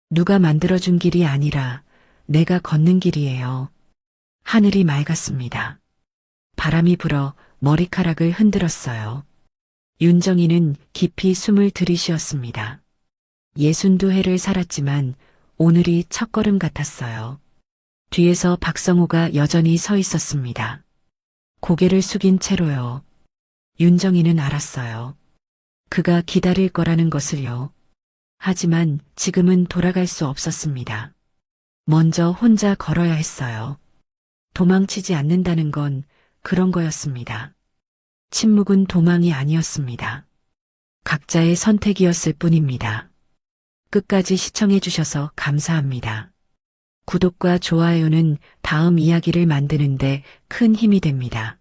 누가 만들어준 길이 아니라 내가 걷는 길이에요. 하늘이 맑았습니다. 바람이 불어 머리카락을 흔들었어요. 윤정이는 깊이 숨을 들이쉬었습니다. 62회를 살았지만 오늘이 첫걸음 같았어요. 뒤에서 박성호가 여전히 서 있었습니다. 고개를 숙인 채로요. 윤정이는 알았어요. 그가 기다릴 거라는 것을요. 하지만 지금은 돌아갈 수 없었습니다. 먼저 혼자 걸어야 했어요. 도망치지 않는다는 건 그런 거였습니다. 침묵은 도망이 아니었습니다. 각자의 선택이었을 뿐입니다. 끝까지 시청해 주셔서 감사합니다. 구독과 좋아요는 다음 이야기를 만드는데 큰 힘이 됩니다.